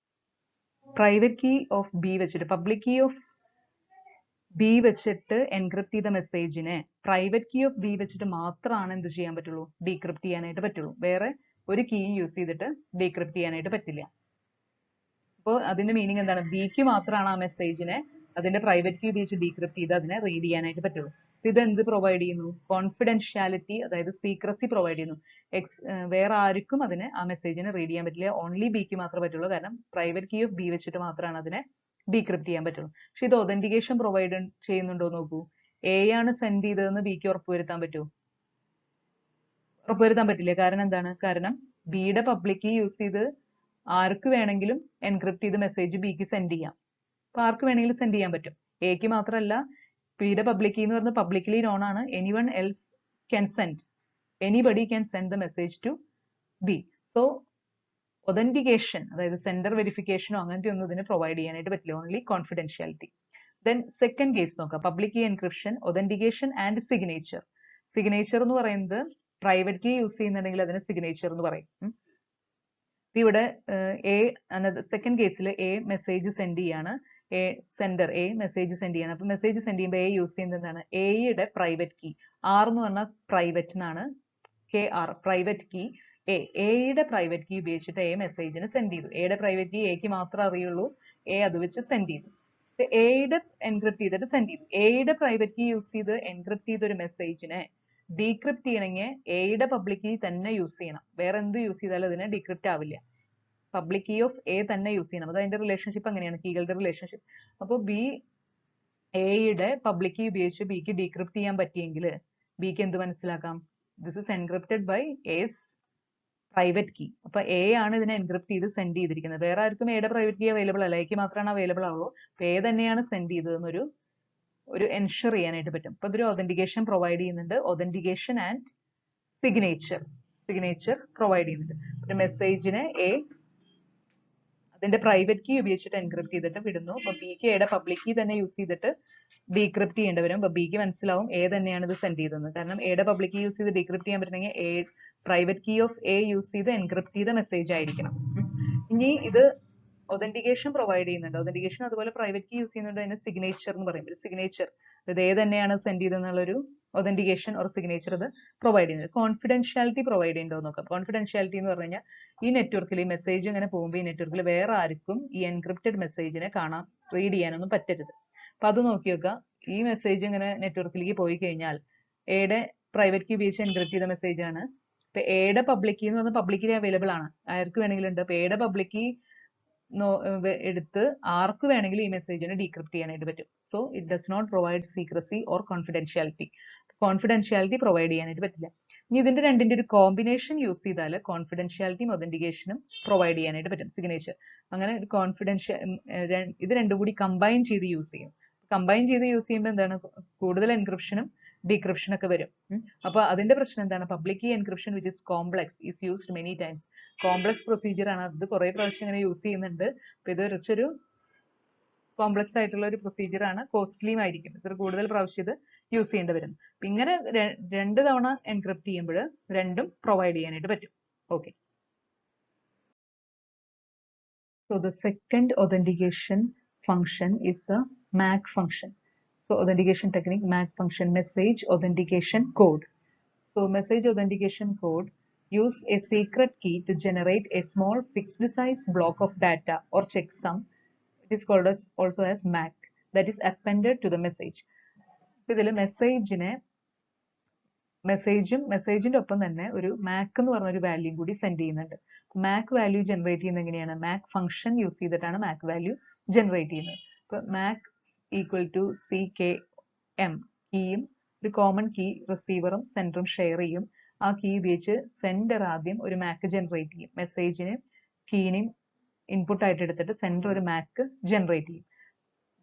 പ്രൈവറ്റ് കീ ഓഫ് ബി വെച്ചിട്ട്, പബ്ലിക് കീ ഓഫ് ബി വെച്ചിട്ട് എൻക്രിപ്റ്റ് ചെയ്ത മെസ്സേജിനെ പ്രൈവറ്റ് കീ ഓഫ് ബി വെച്ചിട്ട് മാത്രമാണ് എന്ത് ചെയ്യാൻ പറ്റുള്ളൂ? ഡീക്രിപ്റ്റ് ചെയ്യാനായിട്ട് പറ്റുള്ളൂ. വേറെ ഒരു കീയും യൂസ് ചെയ്തിട്ട് ഡീക്രിപ്റ്റ് ചെയ്യാനായിട്ട് പറ്റില്ല. അപ്പോൾ അതിന്റെ മീനിങ് എന്താണ്? ബിക്ക് മാത്രമാണ് ആ മെസ്സേജിനെ അതിന്റെ പ്രൈവറ്റ് കീ ഉപയോഗിച്ച് ഡീക്രിപ്റ്റ് ചെയ്ത് അതിനെ റീഡ് ചെയ്യാനായിട്ട് പറ്റുള്ളൂ. ഇത് എന്ത് പ്രൊവൈഡ് ചെയ്യുന്നു? കോൺഫിഡൻഷ്യാലിറ്റി, അതായത് സീക്രസി പ്രൊവൈഡ് ചെയ്യുന്നു. വേറെ ആർക്കും അതിനെ, ആ മെസ്സേജിനെ റീഡ് ചെയ്യാൻ പറ്റില്ല. ഓൺലി ബിക്ക് മാത്രമേ പറ്റുള്ളൂ. കാരണം പ്രൈവറ്റ് കീ ഓഫ് ബി വെച്ചിട്ട് മാത്രമാണ് അതിനെ ഡീക്രിപ്റ്റ് ചെയ്യാൻ പറ്റുള്ളൂ. പക്ഷെ ഇത് ഒതന്റിക്കേഷൻ പ്രൊവൈഡ് ചെയ്യുന്നുണ്ടോ നോക്കൂ. എ ആണ് സെൻഡ് ചെയ്തതെന്ന് ബിക്ക് ഉറപ്പുവരുത്താൻ പറ്റുമോ? ഉറപ്പുവരുത്താൻ പറ്റില്ല. കാരണം എന്താണ്? കാരണം ബിയുടെ പബ്ലിക് കീ യൂസ് ചെയ്ത് ആർക്ക് വേണമെങ്കിലും എൻക്രിപ്റ്റ് ചെയ്ത് മെസ്സേജ് ബിക്ക് സെൻഡ് ചെയ്യാം. അപ്പൊ ആർക്ക് വേണമെങ്കിലും സെൻഡ് ചെയ്യാൻ പറ്റും. എക്ക് മാത്രമല്ല, ബിയുടെ പബ്ലിക് കീ എന്ന് പറയുന്നത് പബ്ലിക്കലി നോൺ ആണ്. Anybody can send the message to B. So authentication, അതായത് സെൻഡർ വെരിഫിക്കേഷനോ അങ്ങനത്തെ ഒന്നും ഇതിന് പ്രൊവൈഡ് ചെയ്യാനായിട്ട് പറ്റില്ല. Only confidentiality. Then second case നോക്കാം. Public key encryption, authentication and signature. Signature എന്ന് പറയുന്നത് പ്രൈവറ്റ് കീ യൂസ് ചെയ്യുന്നുണ്ടെങ്കിൽ അതിന് സിഗ്നേച്ചർ എന്ന് പറയും. ഇവിടെ സെക്കൻഡ് കേസിൽ എ മെസ്സേജ് സെൻഡ് ചെയ്യാണ്, സെൻഡർ എ മെസ്സേജ് സെൻഡ് ചെയ്യാണ്. അപ്പൊ മെസ്സേജ് സെൻഡ് ചെയ്യുമ്പോൾ എ യൂസ് ചെയ്യുന്നത് എന്താണ്? എയുടെ പ്രൈവറ്റ് കീ, ആർ എന്ന് പറഞ്ഞാൽ പ്രൈവറ്റ് എന്നാണ്, KR പ്രൈവറ്റ് കീ എയുടെ പ്രൈവറ്റ് കീ ഉപയോഗിച്ചിട്ട് എ മെസ്സേജിന് സെൻഡ് ചെയ്തു. എയുടെ പ്രൈവറ്റ് കീ എക്ക് മാത്രമേ അറിയുള്ളൂ. എ അത് വെച്ച് സെൻഡ് ചെയ്തു. എയുടെ എൻക്രിപ്റ്റ് ചെയ്തിട്ട് സെൻഡ് ചെയ്തു. എയുടെ പ്രൈവറ്റ് കീ യൂസ് ചെയ്ത് എൻക്രിപ്റ്റ് ചെയ്ത ഒരു മെസ്സേജിനെ ഡീക്രിപ്റ്റ് ചെയ്യണമെങ്കിൽ എയുടെ പബ്ലിക് കീ തന്നെ യൂസ് ചെയ്യണം. വേറെ എന്ത് യൂസ് ചെയ്താലും അതിനെ ഡീക്രിപ്റ്റ് ആവില്ല. പബ്ലിക് കീ ഓഫ് എ തന്നെ യൂസ് ചെയ്യണം. അത് അതിന്റെ റിലേഷൻഷിപ്പ് അങ്ങനെയാണ്, കീകളുടെ റിലേഷൻഷിപ്പ്. അപ്പോൾ ബി എയുടെ പബ്ലിക് കീ ഉപയോഗിച്ച് ബിക്ക് ഡീക്രിപ്റ്റ് ചെയ്യാൻ പറ്റിയെങ്കിൽ ബിക്ക് എന്ത് മനസ്സിലാക്കാം? This is encrypted by A's private key. അപ്പൊ എ ആണ് ഇതിനെ എൻക്രിപ്റ്റ് ചെയ്ത് സെൻഡ് ചെയ്തിരിക്കുന്നത്. വേറെ ആർക്കും എയുടെ പ്രൈവറ്റ് കീ അവൈലബിൾ അല്ല, എക്ക് മാത്രമാണ് അവൈലബിൾ ആവുള്ളൂ. അപ്പൊ എ തന്നെയാണ് സെൻഡ് ചെയ്തതെന്നൊരു എൻഷുർ ചെയ്യാനായിട്ട് പറ്റും. അപ്പൊ ഇതൊരു ഒതന്റിക്കേഷൻ പ്രൊവൈഡ് ചെയ്യുന്നുണ്ട്. ഒതന്റിക്കേഷൻ ആൻഡ് സിഗ്നേച്ചർ പ്രൊവൈഡ് ചെയ്യുന്നുണ്ട്. ഒരു മെസ്സേജിനെ എ അതിന്റെ പ്രൈവറ്റ് കീ ഉപയോഗിച്ചിട്ട് എൻക്രിപ്റ്റ് ചെയ്തിട്ട് വിടുന്നു. അപ്പൊ ബിക്ക് എയുടെ പബ്ലിക് കീ തന്നെ യൂസ് ചെയ്തിട്ട് ഡീക്രിപ്റ്റ് ചെയ്യേണ്ടി വരും. അപ്പൊ ബിക്ക് മനസ്സിലാവും എ തന്നെയാണ് ഇത് സെൻഡ് ചെയ്തത്. കാരണം എയുടെ പബ്ലിക് കീ യൂസ് ചെയ്ത് ഡീക്രിപ്റ്റ് ചെയ്യാൻ പറ്റണമെങ്കിൽ A private key of A use ചെയ്ത് എൻക്രിപ്റ്റ് ചെയ്ത മെസ്സേജ് ആയിരിക്കണം. ഇനി ഇത് ഒതന്റിക്കേഷൻ പ്രൊവൈഡ് ചെയ്യുന്നുണ്ട്. ഒതന്റിക്കേഷൻ അതുപോലെ പ്രൈവറ്റ് കീ യൂസ് ചെയ്യുന്നുണ്ട്. അതിന് സിഗ്നേച്ചർ എന്ന് പറയും. ഒരു സിഗ്നേച്ചർ, ഇത് ഏ തന്നെയാണ് സെൻഡ് ചെയ്തെന്നുള്ളൊരു ഒതന്റിക്കേഷൻ ഓർ സിഗ്നേച്ചർ ഇത് പ്രൊവൈഡ് ചെയ്യുന്നത്. കോൺഫിഡൻഷ്യാലിറ്റി പ്രൊവൈഡ് ചെയ്യുന്നുണ്ടോ നോക്കാം. കോൺഫിഡൻഷ്യാലിറ്റി എന്ന് പറഞ്ഞു കഴിഞ്ഞാൽ ഈ നെറ്റ്വർക്കിൽ ഈ മെസ്സേജ് ഇങ്ങനെ പോകുമ്പോൾ ഈ നെറ്റ്വർക്കിൽ വേറെ ആർക്കും ഈ എൻക്രിപ്റ്റഡ് മെസ്സേജിനെ റീഡ് ചെയ്യാനൊന്നും പറ്റരുത്. അപ്പൊ അത് നോക്കി നോക്കുക. ഈ മെസ്സേജ് ഇങ്ങനെ നെറ്റ്വർക്കിലേക്ക് പോയി കഴിഞ്ഞാൽ എയുടെ പ്രൈവറ്റ് കീ ഉപയോഗിച്ച് എൻക്രിപ്റ്റ് ചെയ്ത മെസ്സേജ് ആണ്. ഇപ്പൊ എയുടെ പബ്ലിക് കീ എന്ന് പറഞ്ഞാൽ പബ്ലിക്കലി അവൈലബിൾ ആണ്, ആർക്ക് വേണമെങ്കിലും ഉണ്ട്. അപ്പൊ എയുടെ പബ്ലിക് കീ എടുത്ത് ആർക്ക് വേണമെങ്കിലും ഈ മെസ്സേജിനെ ഡീക്രിപ്റ്റ് ചെയ്യാനായിട്ട് പറ്റും. So it does not provide secrecy or confidentiality. Confidentiality provide ചെയ്യാനായിട്ട് പറ്റില്ല. ഇനി ഇതിന്റെ രണ്ടിന്റെ ഒരു കോമ്പിനേഷൻ യൂസ് ചെയ്താൽ കോൺഫിഡൻഷ്യാലിറ്റിയും ഒതന്റിക്കേഷനും പ്രൊവൈഡ് ചെയ്യാനായിട്ട് പറ്റും. സിഗ്നേച്ചർ അങ്ങനെ ഇത് രണ്ടും കൂടി കമ്പൈൻ ചെയ്ത് യൂസ് ചെയ്യും. കമ്പൈൻ ചെയ്ത് യൂസ് ചെയ്യുമ്പോൾ എന്താണ്? കൂടുതൽ എൻക്രിപ്ഷനും ഡീക്രിപ്ഷൻ ഒക്കെ വരും. അപ്പൊ അതിന്റെ പ്രശ്നം എന്താണ്? Public key encryption which is complex is used many times. Complex procedure ആണ്, അത് കുറെ പ്രാവശ്യം ഇങ്ങനെ യൂസ് ചെയ്യുന്നുണ്ട്. അപ്പൊ ഇത് കുറച്ചൊരു കോംപ്ലക്സ് ആയിട്ടുള്ള ഒരു പ്രൊസീജിയർ ആണ്, കോസ്റ്റ്ലിയും ആയിരിക്കും, ഇത്ര കൂടുതൽ പ്രാവശ്യം ഇത് യൂസ് ചെയ്യേണ്ടി വരും. ഇങ്ങനെ 2 തവണ എൻക്രിപ്റ്റ് ചെയ്യുമ്പോൾ രണ്ടും പ്രൊവൈഡ് ചെയ്യാനായിട്ട് പറ്റും. Okay. So the second authentication function is the MAC function. So authentication technique, MAC function, message authentication code. So message authentication code use a secret key to generate a small fixed size block of data or checksum. It is called as also as MAC, that is appended to the message. ഇതിൽ മെസ്സേജിന്റെ ഒപ്പം തന്നെ ഒരു Mac എന്ന് പറഞ്ഞ ഒരു value കൂടി send ചെയ്യുന്നുണ്ട്. Mac value generate ചെയ്യുന്നത് എങ്ങനെയാണ്? മാക് ഫംഗ്ഷൻ യൂസ് ചെയ്തിട്ടാണ് മാക് വാല്യൂ ജനറേറ്റ് ചെയ്യുന്നത്. ഇപ്പൊ മാക് ഈക്വൽ ടു CKM, കീയും ഒരു കോമൺ കീ റിസീവറും സെൻഡറും ഷെയർ ചെയ്യും. ആ കീ ഉപയോഗിച്ച് സെൻഡർ ആദ്യം ഒരു മാക് ജനറേറ്റ് ചെയ്യും. മെസ്സേജിന് കീനെയും ഇൻപുട്ട് ആയിട്ട് എടുത്തിട്ട് സെൻഡർ ഒരു മാക് ജനറേറ്റ് ചെയ്യും.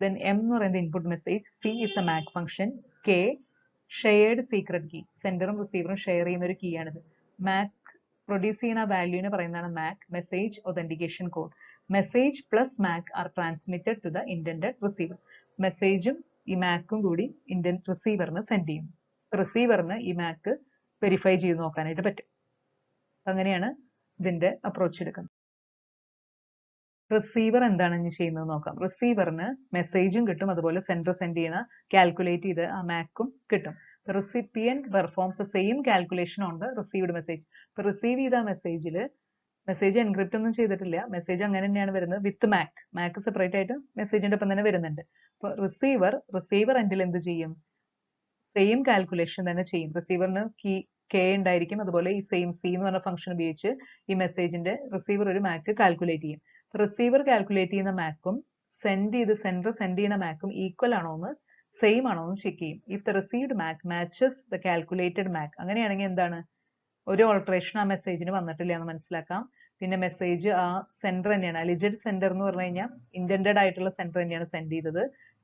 Then M എന്ന് പറയുന്നത് input message, C is the MAC function, K shared secret key, സെൻഡറും റിസീവറും ഷെയർ ചെയ്യുന്ന ഒരു കീ ആണിത്. മാക് പ്രൊഡ്യൂസ് ചെയ്യുന്ന വാല്യൂവിനെ പറയുന്നതാണ് MAC, message authentication code. Message plus MAC are transmitted to the intended receiver. മെസ്സേജും ഈ മാക്കും കൂടി റിസീവറിന് സെൻഡ് ചെയ്യും. റിസീവറിന് ഈ മാക് വെരിഫൈ ചെയ്ത് നോക്കാനായിട്ട് പറ്റും. അങ്ങനെയാണ് ഇതിന്റെ അപ്രോച്ച് എടുക്കുന്നത്. റിസീവർ എന്താണ് ഇനി ചെയ്യുന്നത് നോക്കാം. റിസീവറിന് മെസ്സേജും കിട്ടും, അതുപോലെ സെൻഡർ സെൻഡ് ചെയ്യുന്ന കാൽക്കുലേറ്റ് ചെയ്ത് ആ മാക്കും കിട്ടും. Recipient performs the same calculation on the received message. ഇപ്പൊ റിസീവ് ചെയ്ത മെസ്സേജിൽ മെസ്സേജ് എൻക്രിപ്റ്റ് ഒന്നും ചെയ്തിട്ടില്ല, മെസ്സേജ് അങ്ങനെ തന്നെയാണ് വരുന്നത് വിത്ത് മാക് സെപ്പറേറ്റ് ആയിട്ട് മെസ്സേജിന്റെ ഒപ്പം തന്നെ വരുന്നുണ്ട്. അപ്പൊ റിസീവർ എൻഡിൽ എന്ത് ചെയ്യും? സെയിം കാൽക്കുലേഷൻ തന്നെ ചെയ്യും. റിസീവറിന് കെ ഉണ്ടായിരിക്കും, അതുപോലെ ഈ സെയിം സി എന്ന് പറഞ്ഞ ഫംഗ്ഷൻ ഉപയോഗിച്ച് ഈ മെസ്സേജിന്റെ റിസീവർ ഒരു മാക് കാൽക്കുലേറ്റ് ചെയ്യും. റിസീവർ കാൽക്കുലേറ്റ് ചെയ്യുന്ന മാക്കും സെൻഡർ സെൻഡ് ചെയ്യുന്ന മാക്കും ഈക്വൽ ആണോ എന്ന്, സെയിം ആണോ എന്ന് ചെക്ക് ചെയ്യും. If the received Mac matches the calculated Mac, അങ്ങനെയാണെങ്കിൽ എന്താണ്, ഒരു ഓൾട്ടറേഷൻ ആ മെസ്സേജിന് വന്നിട്ടില്ല എന്ന് മനസ്സിലാക്കാം. പിന്നെ മെസ്സേജ് ആ സെൻഡർ തന്നെയാണ്, അലിജഡ് സെൻഡർ എന്ന് പറഞ്ഞു കഴിഞ്ഞാൽ ഇന്റൻഡഡ് ആയിട്ടുള്ള സെൻഡർ തന്നെയാണ് സെൻഡ് ചെയ്തത്.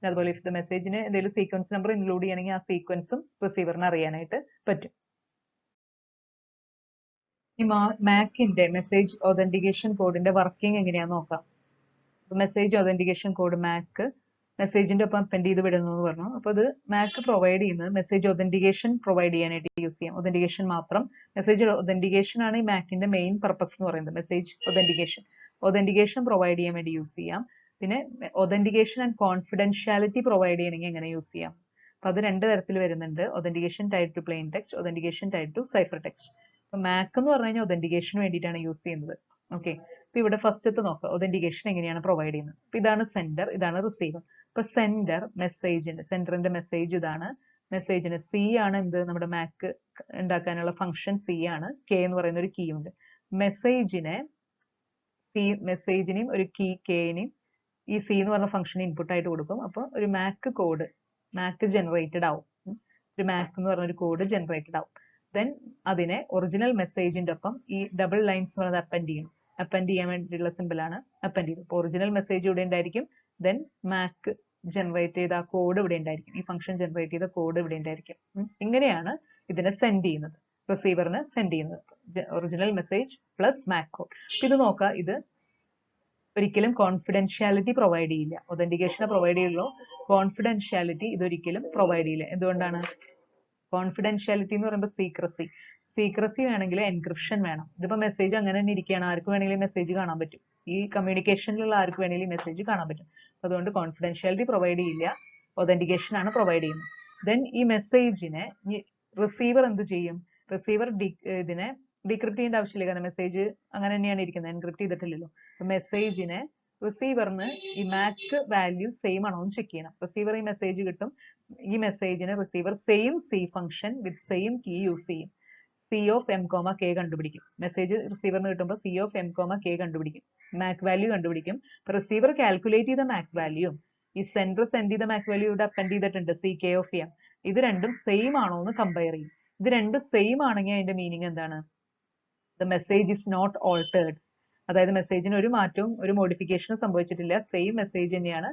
അതുപോലെ ഇഫ് ദ മെസ്സേജിന് എന്തെങ്കിലും സീക്വൻസ് നമ്പർ ഇൻക്ലൂഡ് ചെയ്യണമെങ്കിൽ ആ സീക്വൻസും റിസീവറിന് അറിയാനായിട്ട് പറ്റും. ഈ മാക്കിന്റെ മെസ്സേജ് ഒതന്റിക്കേഷൻ കോഡിന്റെ വർക്കിംഗ് എങ്ങനെയാന്ന് നോക്കാം. മെസ്സേജ് ഒതന്റിക്കേഷൻ കോഡ് മാക് മെസ്സേജിന്റെ ഒപ്പം അപ്പെൻഡ് ചെയ്ത് വിടുന്നു എന്ന് പറഞ്ഞു. അപ്പൊ അത് മാക് പ്രൊവൈഡ് ചെയ്യുന്നത് മെസ്സേജ് ഒതന്റിക്കേഷൻ പ്രൊവൈഡ് ചെയ്യാനായിട്ട് യൂസ് ചെയ്യാം. ഒതന്റിക്കേഷൻ മാത്രം, മെസ്സേജ് ഒതന്റിക്കേഷൻ ആണ് ഈ മാക്കിന്റെ മെയിൻ പർപ്പസ് എന്ന് പറയുന്നത്. മെസ്സേജ് ഒതന്റിക്കേഷൻ പ്രൊവൈഡ് ചെയ്യാൻ വേണ്ടി യൂസ് ചെയ്യാം. പിന്നെ ഒതന്റിക്കേഷൻ ആൻഡ് കോൺഫിഡൻഷ്യാലിറ്റി പ്രൊവൈഡ് ചെയ്യണമെങ്കിൽ എങ്ങനെ യൂസ് ചെയ്യാം? അപ്പൊ അത് 2 തരത്തിൽ വരുന്നുണ്ട്. Authentication type to plain text, authentication type to cipher text. അപ്പൊ മാക് എന്ന് പറഞ്ഞു കഴിഞ്ഞാൽ ഒതന്റിക്കേഷന് വേണ്ടിയിട്ടാണ് യൂസ് ചെയ്യുന്നത്. ഓക്കെ. അപ്പൊ ഇവിടെ ഫസ്റ്റത്തെ നോക്കാം, ഒതന്റിക്കേഷൻ എങ്ങനെയാണ് പ്രൊവൈഡ് ചെയ്യുന്നത്. അപ്പൊ ഇതാണ് സെൻഡർ, ഇതാണ് റിസീവർ. ഇപ്പൊ സെൻഡറിന്റെ മെസ്സേജ് ഇതാണ്. മെസ്സേജിന് സി ആണ് എന്ത്, നമ്മുടെ മാക് ഉണ്ടാക്കാനുള്ള ഫംഗ്ഷൻ സി ആണ്. കെ എന്ന് പറയുന്ന ഒരു കീ ഉണ്ട്. മെസ്സേജിനെയും ഒരു കീ കെനെയും ഈ സി എന്ന് പറഞ്ഞ ഫംഗ്ഷൻ ഇൻപുട്ട് ആയിട്ട് കൊടുക്കും. അപ്പൊ ഒരു മാക് ജനറേറ്റഡ് ആവും. ഒരു മാക് എന്ന് പറഞ്ഞ ഒരു കോഡ് ജനറേറ്റഡ് ആവും. ദെൻ അതിനെ ഒറിജിനൽ മെസ്സേജിന്റെ ഒപ്പം ഈ ഡബിൾ ലൈൻസ് എന്ന് പറയുന്നത് അപ്പൻഡ് ചെയ്യാൻ വേണ്ടിയിട്ടുള്ള സിമ്പിൾ ആണ് അപ്പൻഡ് ചെയ്ത്. ഒറിജിനൽ മെസ്സേജ് ഇവിടെ ഉണ്ടായിരിക്കും, ദെൻ മാക് ജനറേറ്റ് ചെയ്ത ആ കോഡ് ഇവിടെ ഉണ്ടായിരിക്കും, ഈ ഫംഗ്ഷൻ ജനറേറ്റ് ചെയ്ത കോഡ് ഇവിടെ ഉണ്ടായിരിക്കും. ഇങ്ങനെയാണ് ഇതിനെ സെൻഡ് ചെയ്യുന്നത്, റിസീവറിന് സെൻഡ് ചെയ്യുന്നത്. Original message plus Mac code. ഇത് നോക്കാം, ഇത് ഒരിക്കലും കോൺഫിഡൻഷ്യാലിറ്റി പ്രൊവൈഡ് ചെയ്യില്ല. ഒതന്റിക്കേഷനെ പ്രൊവൈഡ് ചെയ്യുള്ളൂ, കോൺഫിഡൻഷ്യാലിറ്റി ഇതൊരിക്കലും പ്രൊവൈഡ് ചെയ്യില്ല. എന്തുകൊണ്ടാണ്? കോൺഫിഡൻഷ്യാലിറ്റി എന്ന് പറയുമ്പോൾ സീക്രസി വേണമെങ്കിൽ എൻക്രിപ്ഷൻ വേണം. ഇതിപ്പോ മെസ്സേജ് അങ്ങനെ തന്നെ ഇരിക്കുകയാണ്, ആർക്ക് വേണമെങ്കിലും മെസ്സേജ് കാണാൻ പറ്റും. ഈ കമ്മ്യൂണിക്കേഷനിലുള്ള ആർക്ക് വേണമെങ്കിലും മെസ്സേജ് കാണാൻ പറ്റും. അതുകൊണ്ട് കോൺഫിഡൻഷ്യാലിറ്റി പ്രൊവൈഡ് ചെയ്യില്ല, ഒതന്റിക്കേഷൻ ആണ് പ്രൊവൈഡ് ചെയ്യുന്നത്. ദെൻ ഈ മെസ്സേജിനെ റിസീവർ എന്ത് ചെയ്യും? റിസീവർ ഇതിനെ ഡീക്രിപ്റ്റ് ചെയ്യേണ്ട ആവശ്യമില്ല, കാരണം മെസ്സേജ് അങ്ങനെ തന്നെയാണ് ഇരിക്കുന്നത്, എൻക്രിപ്റ്റ് ചെയ്തിട്ടില്ലല്ലോ. മെസ്സേജിനെ റിസീവറിന് ഈ മാക് വാല്യൂ സെയിം ആണോ എന്ന് ചെക്ക് ചെയ്യണം. റിസീവർ ഈ മെസ്സേജ് കിട്ടും, ഈ മെസ്സേജിന് receiver same C function with same key use ചെയ്യും. C of M comma K കണ്ടുപിടിക്കും. മെസ്സേജ് റിസീവറിന് കിട്ടുമ്പോൾ C of M comma K കണ്ടുപിടിക്കും, മാക് വാല്യൂ കണ്ടുപിടിക്കും. റിസീവർ കാൽക്കുലേറ്റ് ചെയ്ത മാക് വാല്യൂ ഈ സെൻഡർ സെൻഡ് ചെയ്ത മാക് വാല്യൂ ഇവിടെ അപ്പൻഡ് ചെയ്തിട്ടുണ്ട്, സി കെ ഓഫ് എം. ഇത് രണ്ടും സെയിം ആണോ എന്ന് കമ്പയർ ചെയ്യും. ഇത് രണ്ടും സെയിം ആണെങ്കിൽ അതിന്റെ മീനിങ് എന്താണ്? The message is not altered. അതായത് മെസ്സേജിന് ഒരു മാറ്റവും ഒരു മോഡിഫിക്കേഷനും സംഭവിച്ചിട്ടില്ല, സെയിം മെസ്സേജ് തന്നെയാണ്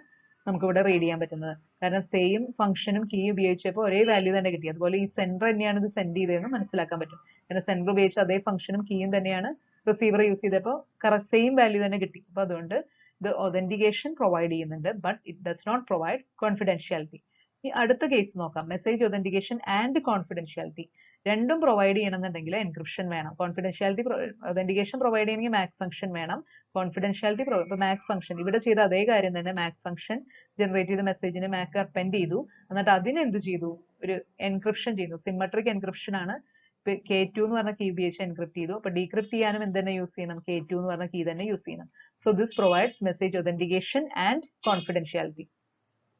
നമുക്ക് ഇവിടെ റീഡ് ചെയ്യാൻ പറ്റുന്നത്. കാരണം സെയിം ഫംഗ്ഷനും കീ ഉപയോഗിച്ചപ്പോൾ ഒരേ വാല്യൂ തന്നെ കിട്ടി. അതുപോലെ ഈ സെൻഡർ തന്നെയാണ് ഇത് സെൻഡ് ചെയ്തതെന്ന് മനസ്സിലാക്കാൻ പറ്റും. കാരണം സെൻഡർ ഉപയോഗിച്ച അതേ ഫംഗ്ഷനും കീയും തന്നെയാണ് റിസീവർ യൂസ് ചെയ്തപ്പോൾ കറക്റ്റ് സെയിം വാല്യൂ തന്നെ കിട്ടി. അപ്പൊ അതുകൊണ്ട് ഇത് ഒതന്റിക്കേഷൻ പ്രൊവൈഡ് ചെയ്യുന്നുണ്ട്, but it does not provide confidentiality. ഈ അടുത്ത കേസ് നോക്കാം, മെസ്സേജ് ഒതന്റിക്കേഷൻ ആൻഡ് കോൺഫിഡൻഷ്യാലിറ്റി രണ്ടും പ്രൊവൈഡ് ചെയ്യണമെന്നുണ്ടെങ്കിൽ എൻക്രിപ്ഷൻ വേണം. കോൺഫിഡൻഷ്യാലിറ്റി ഒതന്റിക്കേഷൻ പ്രൊവൈഡ് ചെയ്യണമെങ്കിൽ മാക് ഫംഗ്ഷൻ വേണം. കോൺഫിഡൻഷ്യാലിറ്റി മാക് ഫംഗ്ഷൻ ഇവിടെ ചെയ്ത അതേ കാര്യം തന്നെ, മാക് ഫംഗ്ഷൻ ജനറേറ്റ് ചെയ്ത മെസ്സേജിന് മാക് അപ്പൻഡ് ചെയ്തു, എന്നിട്ട് അതിന് എന്ത് ചെയ്തു, ഒരു എൻക്രിപ്ഷൻ ചെയ്തു. സിമ്മട്രിക് എൻക്രിപ്ഷൻ ആണ്. K2 എന്ന് പറഞ്ഞ കീ ഉപയോഗിച്ച് എൻക്രിപ്റ്റ് ചെയ്തു. അപ്പൊ ഡീക്രിപ്റ്റ് ചെയ്യാനും എന്ത് തന്നെ യൂസ് ചെയ്യണം, K2 എന്ന് പറഞ്ഞ കീ തന്നെ യൂസ് ചെയ്യണം. So this provides message authentication and confidentiality.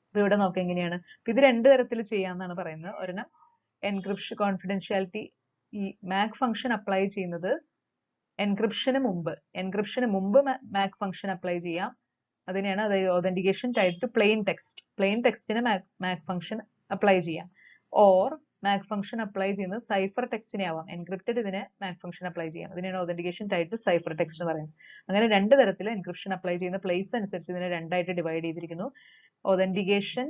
അപ്പൊ ഇവിടെ നോക്കാം എങ്ങനെയാണ്. ഇത് രണ്ട് തരത്തിൽ ചെയ്യാന്നാണ് പറയുന്നത്. ഒരെണ്ണം എൻക്രിപ്ഷൻ കോൺഫിഡൻഷ്യാലിറ്റി ഈ മാക് ഫംഗ്ഷൻ അപ്ലൈ ചെയ്യുന്നത് എൻക്രിപ്ഷന് മുമ്പ് മാക് ഫംഗ്ഷൻ അപ്ലൈ ചെയ്യാം. അതിനെയാണ് അതായത് authentication type to plain text. Plain ടെക്സ്റ്റിന് മാക് ഫംഗ്ഷൻ അപ്ലൈ ചെയ്യാം. ഓർ മാക് ഫംഗ്ഷൻ അപ്ലൈ ചെയ്യുന്നത് സൈഫർ ടെക്സ്റ്റിനെ ആവാം. എൻക്രിപ്റ്റഡ് ഇതിനെ മാക് ഫംഗ്ഷൻ അപ്ലൈ ചെയ്യാം. അതിനെയാണ് authentication type to cipher text എന്ന് പറയുന്നത്. അങ്ങനെ രണ്ട് തരത്തിൽ എൻക്രിപ്ഷൻ അപ്ലൈ ചെയ്യുന്ന പ്ലേസ് അനുസരിച്ച് ഇതിനെ രണ്ടായിട്ട് ഡിവൈഡ് ചെയ്തിരിക്കുന്നു. ഒതന്റിക്കേഷൻ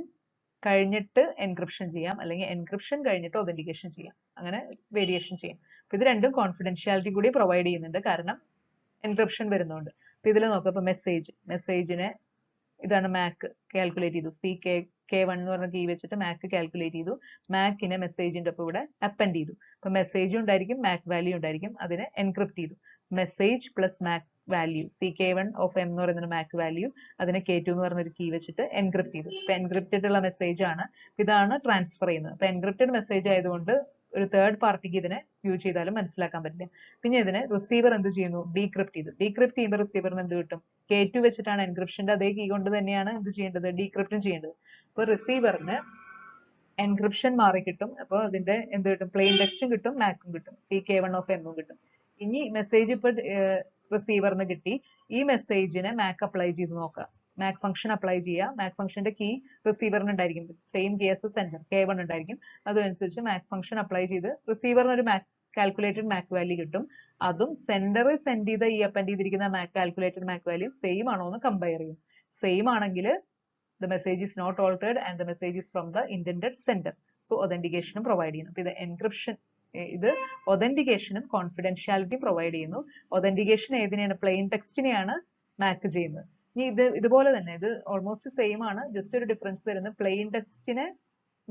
കഴിഞ്ഞിട്ട് എൻക്രിപ്ഷൻ ചെയ്യാം, അല്ലെങ്കിൽ എൻക്രിപ്ഷൻ കഴിഞ്ഞിട്ട് ഒതന്റിക്കേഷൻ ചെയ്യാം. അങ്ങനെ വേരിയേഷൻ ചെയ്യാം. ഇത് രണ്ടും കോൺഫിഡൻഷ്യാലിറ്റി കൂടി പ്രൊവൈഡ് ചെയ്യുന്നുണ്ട്, കാരണം എൻക്രിപ്ഷൻ വരുന്നുണ്ട്. അപ്പൊ ഇതിൽ നോക്കാം. ഇപ്പൊ മെസ്സേജിനെ ഇതാണ് മാക് കാൽക്കുലേറ്റ് ചെയ്തു. K1 എന്ന് പറഞ്ഞ കീ വെച്ചിട്ട് മാക് കാൽക്കുലേറ്റ് ചെയ്തു. മാക്കിനെ മെസ്സേജിന്റെ ഒപ്പം ഇവിടെ അപ്പൻഡ് ചെയ്തു. അപ്പൊ മെസ്സേജും ഉണ്ടായിരിക്കും മാക് വാല്യൂ ഉണ്ടായിരിക്കും. അതിനെ എൻക്രിപ്റ്റ് ചെയ്തു. Message plus Mac value CK1 of M എന്ന് പറയുന്ന മാക് വാല്യൂ, അതിനെ K2 എന്ന് പറഞ്ഞ ഒരു കീ വെച്ചിട്ട് എൻക്രിപ്റ്റ് ചെയ്തു. ഇപ്പൊ എൻക്രിപ്റ്റഡ് ഉള്ള മെസ്സേജ് ആണ്, ഇതാണ് ട്രാൻസ്ഫർ ചെയ്യുന്നത്. അപ്പൊ എൻക്രിപ്റ്റഡ് മെസ്സേജ് ആയതുകൊണ്ട് ഒരു തേർഡ് പാർട്ടിക്ക് ഇതിനെ യൂസ് ചെയ്താലും മനസ്സിലാക്കാൻ പറ്റില്ല. പിന്നെ ഇതിനെ റിസീവർ എന്ത് ചെയ്യുന്നു, ഡീക്രിപ്റ്റ് ചെയ്തു. ഡീക്രിപ്റ്റ് ചെയ്യുമ്പോൾ റിസീവറിന് എന്ത് കിട്ടും, K2 വെച്ചിട്ടാണ് എൻക്രിപ്ഷന്റെ അതേ കീ കൊണ്ട് തന്നെയാണ് എന്ത് ചെയ്യേണ്ടത്, ഡീക്രിപ്റ്റും ചെയ്യേണ്ടത്. അപ്പൊ റിസീവറിന് എൻക്രിപ്ഷൻ മാറി കിട്ടും. അപ്പോൾ അതിന്റെ എന്ത് കിട്ടും, പ്ലെയിൻ ടെക്സ്റ്റും കിട്ടും മാക്കും കിട്ടും, CK1 ഓഫ് M കിട്ടും. ഇനി മെസ്സേജ് ഇപ്പൊ റിസീവറിന് കിട്ടി. ഈ മെസ്സേജിനെ മാക് അപ്ലൈ ചെയ്ത് നോക്കാം. മാക് ഫംഗ്ഷൻ അപ്ലൈ ചെയ്യുക. മാക് ഫംഗ്ഷന്റെ കീ റിസീവറിന് ഉണ്ടായിരിക്കും, same key as sender K1 ഉണ്ടായിരിക്കും. അതനുസരിച്ച് മാക് ഫംഗ്ഷൻ അപ്ലൈ ചെയ്ത് റിസീവറിന് ഒരു കാൽക്കുലേറ്റഡ് മാക് വാല്യൂ കിട്ടും. അതും സെൻഡർ സെൻഡ് ചെയ്ത ഈ അപ്പൻഡ് ചെയ്തിരിക്കുന്ന കാൽക്കുലേറ്റഡ് മാക് വാല്യൂ സെയിം ആണോ എന്ന് കമ്പയർ ചെയ്യും. സെയിം ആണെങ്കിൽ the message is not altered and the message is from the intended sender. So authentication provide ചെയ്യുന്നു. അപ്പൊ ഇത് എൻക്രിപ്ഷൻ, ഇത് ഒതന്റിക്കേഷനും കോൺഫിഡൻഷ്യാലിറ്റി പ്രൊവൈഡ് ചെയ്യുന്നു. ഒതന്റിക്കേഷൻ ഏതിനെയാണ്, പ്ലെയിൻ ടെക്സ്റ്റിനെയാണ് മാക്ക് ചെയ്യുന്നത്. ഇനി ഇതുപോലെ തന്നെ ഇത് ഓൾമോസ്റ്റ് സെയിം ആണ്, ജസ്റ്റ് ഒരു ഡിഫറൻസ് വരുന്നത് പ്ലെയിൻ ടെക്സ്റ്റിനെ